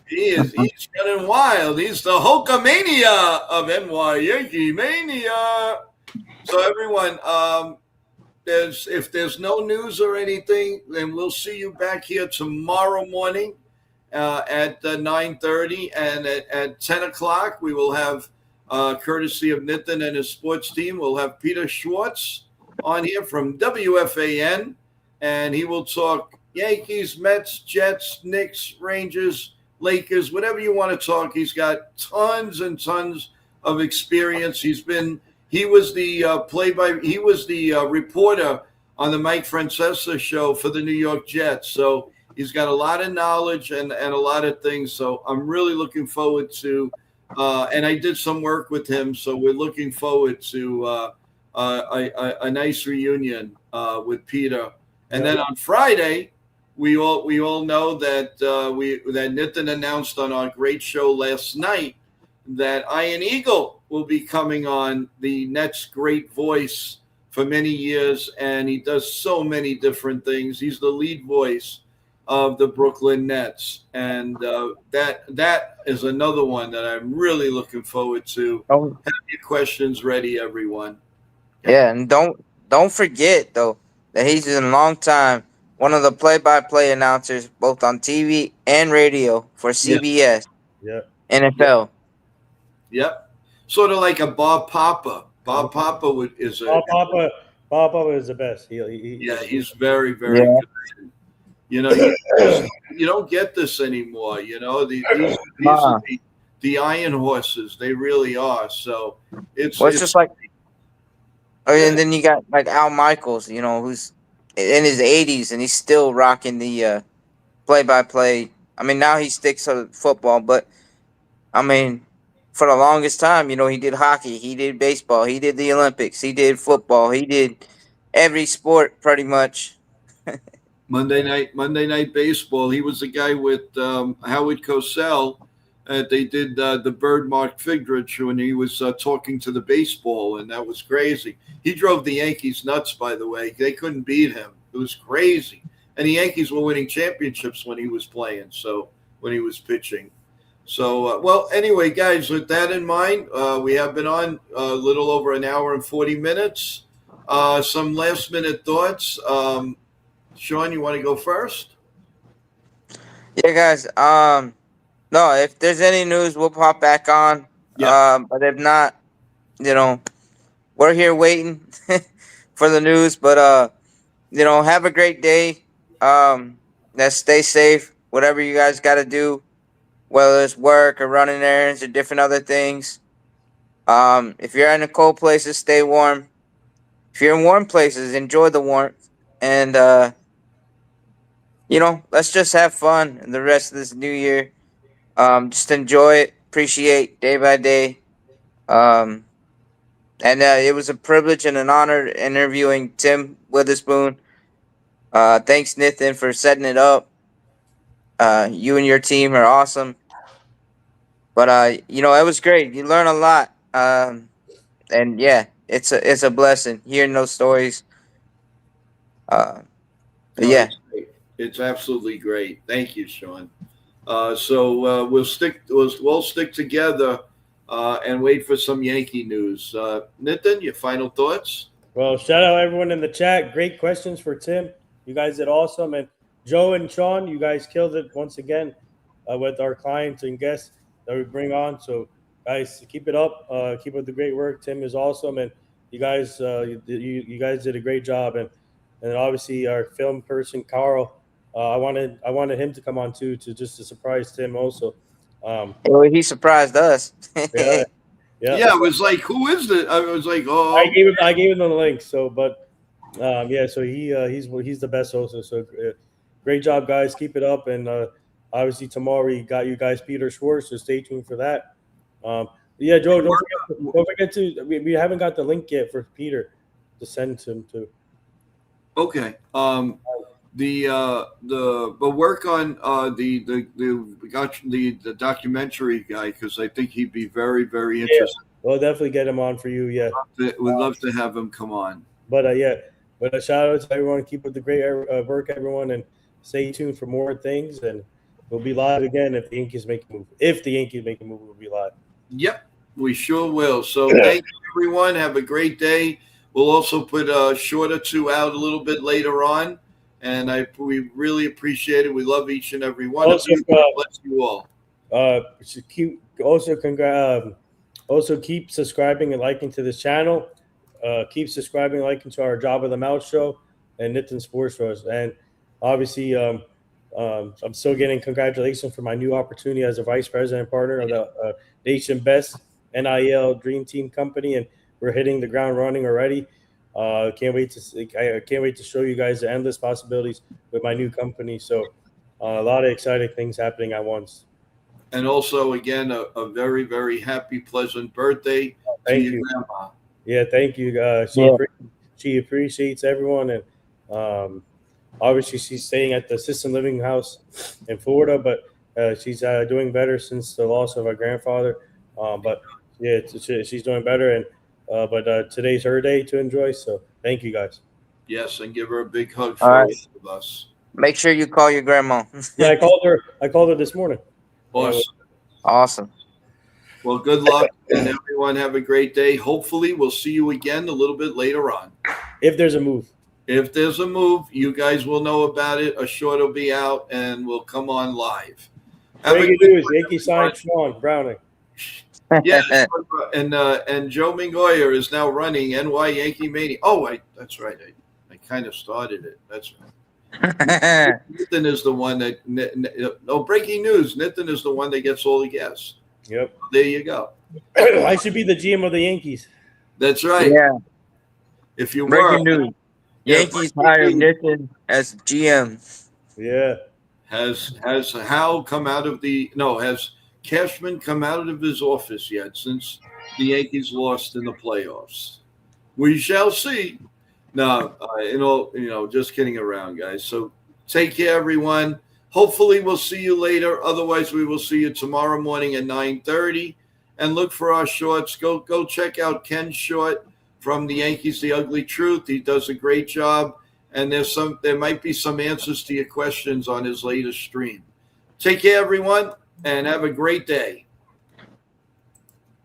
He's running wild. He's the Hulkamania of YankeeMania. So everyone, if there's no news or anything, then we'll see you back here tomorrow morning at 9:30, and at 10 o'clock we will have, courtesy of Nitin and his sports team, we'll have Peter Schwartz on here from WFAN, and he will talk Yankees, Mets, Jets, Knicks, Rangers, Lakers, whatever you want to talk. He's got tons and tons of experience. He was the reporter on the Mike Francesa show for the New York Jets. So he's got a lot of knowledge and a lot of things. So I'm really looking forward to, and I did some work with him. So we're looking forward to a nice reunion with Peter. And then on Friday, we all know that that Nitin announced on our great show last night that Iron Eagle will be coming on, the Nets' great voice for many years, and he does so many different things. He's the lead voice of the Brooklyn Nets, and that is another one that I'm really looking forward to. don't, Have your questions ready, everyone. yeah, and don't forget though that he's been a long time one of the play-by-play announcers both on TV and radio for CBS, Yeah. NFL. Yep. Sort of like a Bob Papa. Bob Papa is a Bob Papa is the best. he's very, very Yeah. good. You don't get this anymore. These are the Iron Horses. They really are. So it's just like, and then you got like Al Michaels, who's in his 80s and he's still rocking the play-by-play. I mean, now he sticks to football, but I mean, for the longest time, he did hockey, he did baseball, he did the Olympics, he did football, he did every sport pretty much. Monday Night Baseball. He was the guy with Howard Cosell. They did the Bird Mark Figdrich when he was talking to the baseball, and that was crazy. He drove the Yankees nuts, by the way. They couldn't beat him. It was crazy. And the Yankees were winning championships when he was playing, so when he was pitching. So, well, anyway, guys, with that in mind, we have been on a little over an hour and 40 minutes. Some last-minute thoughts. Sean, you want to go first? Yeah, guys. No, if there's any news, we'll pop back on. Yeah. But if not, we're here waiting for the news. But have a great day. Stay safe. Whatever you guys got to do, whether it's work or running errands or different other things. If you're in the cold places, stay warm. If you're in warm places, enjoy the warmth. And let's just have fun in the rest of this new year. Just enjoy it, appreciate day by day. And it was a privilege and an honor interviewing Tim Witherspoon. Thanks, Nathan, for setting it up. You and your team are awesome. But it was great. You learn a lot. And yeah, it's a blessing hearing those stories. But yeah. It's absolutely great. Thank you, Sean. So we'll stick together and wait for some Yankee news. Nitin, your final thoughts? Well, shout out everyone in the chat. Great questions for Tim. You guys did awesome. And Joe and Sean, you guys killed it once again with our clients and guests that we bring on. So, guys, keep it up. Keep up the great work. Tim is awesome. And you guys you guys did a great job. And obviously our film person, Carl, I wanted him to come on too, to surprise Tim also. Well, he surprised us. Yeah, I was like, who is it? I was like, oh. I gave him the link. So, but so he's the best also. So great job, guys. Keep it up. And obviously tomorrow we got you guys Peter Schwartz, so stay tuned for that. Yeah, Joe, don't forget to we haven't got the link yet for Peter to send to him to. Okay. But work on the documentary guy, because I think he'd be very, very interested. We'll definitely get him on for you. Yeah, we'd love to have him come on. But but a shout out to everyone. Keep up the great work, everyone, and stay tuned for more things. And we'll be live again if the Yankees make a move. If the Yankees make a move, we'll be live. Yep, we sure will. So thank you, everyone. Have a great day. We'll also put a short or two out a little bit later on. And we really appreciate it. We love each and every one of you. God bless you all. Also keep subscribing and liking to this channel. Keep subscribing and liking to our Job of the Mouth show and Nitin Sports Shows. And obviously, I'm still getting congratulations for my new opportunity as a vice president partner of the Nation Best NIL Dream Team Company, and we're hitting the ground running already. I can't wait to show you guys the endless possibilities with my new company. So a lot of exciting things happening at once. And also, again, a very, very happy, pleasant birthday to your grandma. Yeah, thank you. She appreciates everyone, and obviously she's staying at the assisted living house in Florida, but she's doing better since the loss of her grandfather. But yeah, she's doing better, and but today's her day to enjoy. So thank you, guys. Yes, and give her a big hug for all of us. Make sure you call your grandma. Yeah, I called her this morning. Awesome. Well, good luck, and everyone have a great day. Hopefully, we'll see you again a little bit later on. If there's a move. If there's a move, you guys will know about it. A short will be out, and we'll come on live. Breaking news: Yankee signed Sean Browning. Yes, and Joe Mingoya is now running YankeeMania. Oh, that's right. I kind of started it. That's right. Nitin is the one that. No, breaking news: Nitin is the one that gets all the guests. Yep. There you go. I should be the GM of the Yankees. That's right. Yeah. If you breaking news, Yankees hired Nitin as GM. Yeah. Has Hal come out of has Cashman come out of his office yet since the Yankees lost in the playoffs? We shall see. No, just kidding around, guys. So take care, everyone. Hopefully, we'll see you later. Otherwise, we will see you tomorrow morning at 9:30. And look for our shorts. Go check out Ken's short from the Yankees, The Ugly Truth. He does a great job. And there might be some answers to your questions on his latest stream. Take care, everyone, and have a great day.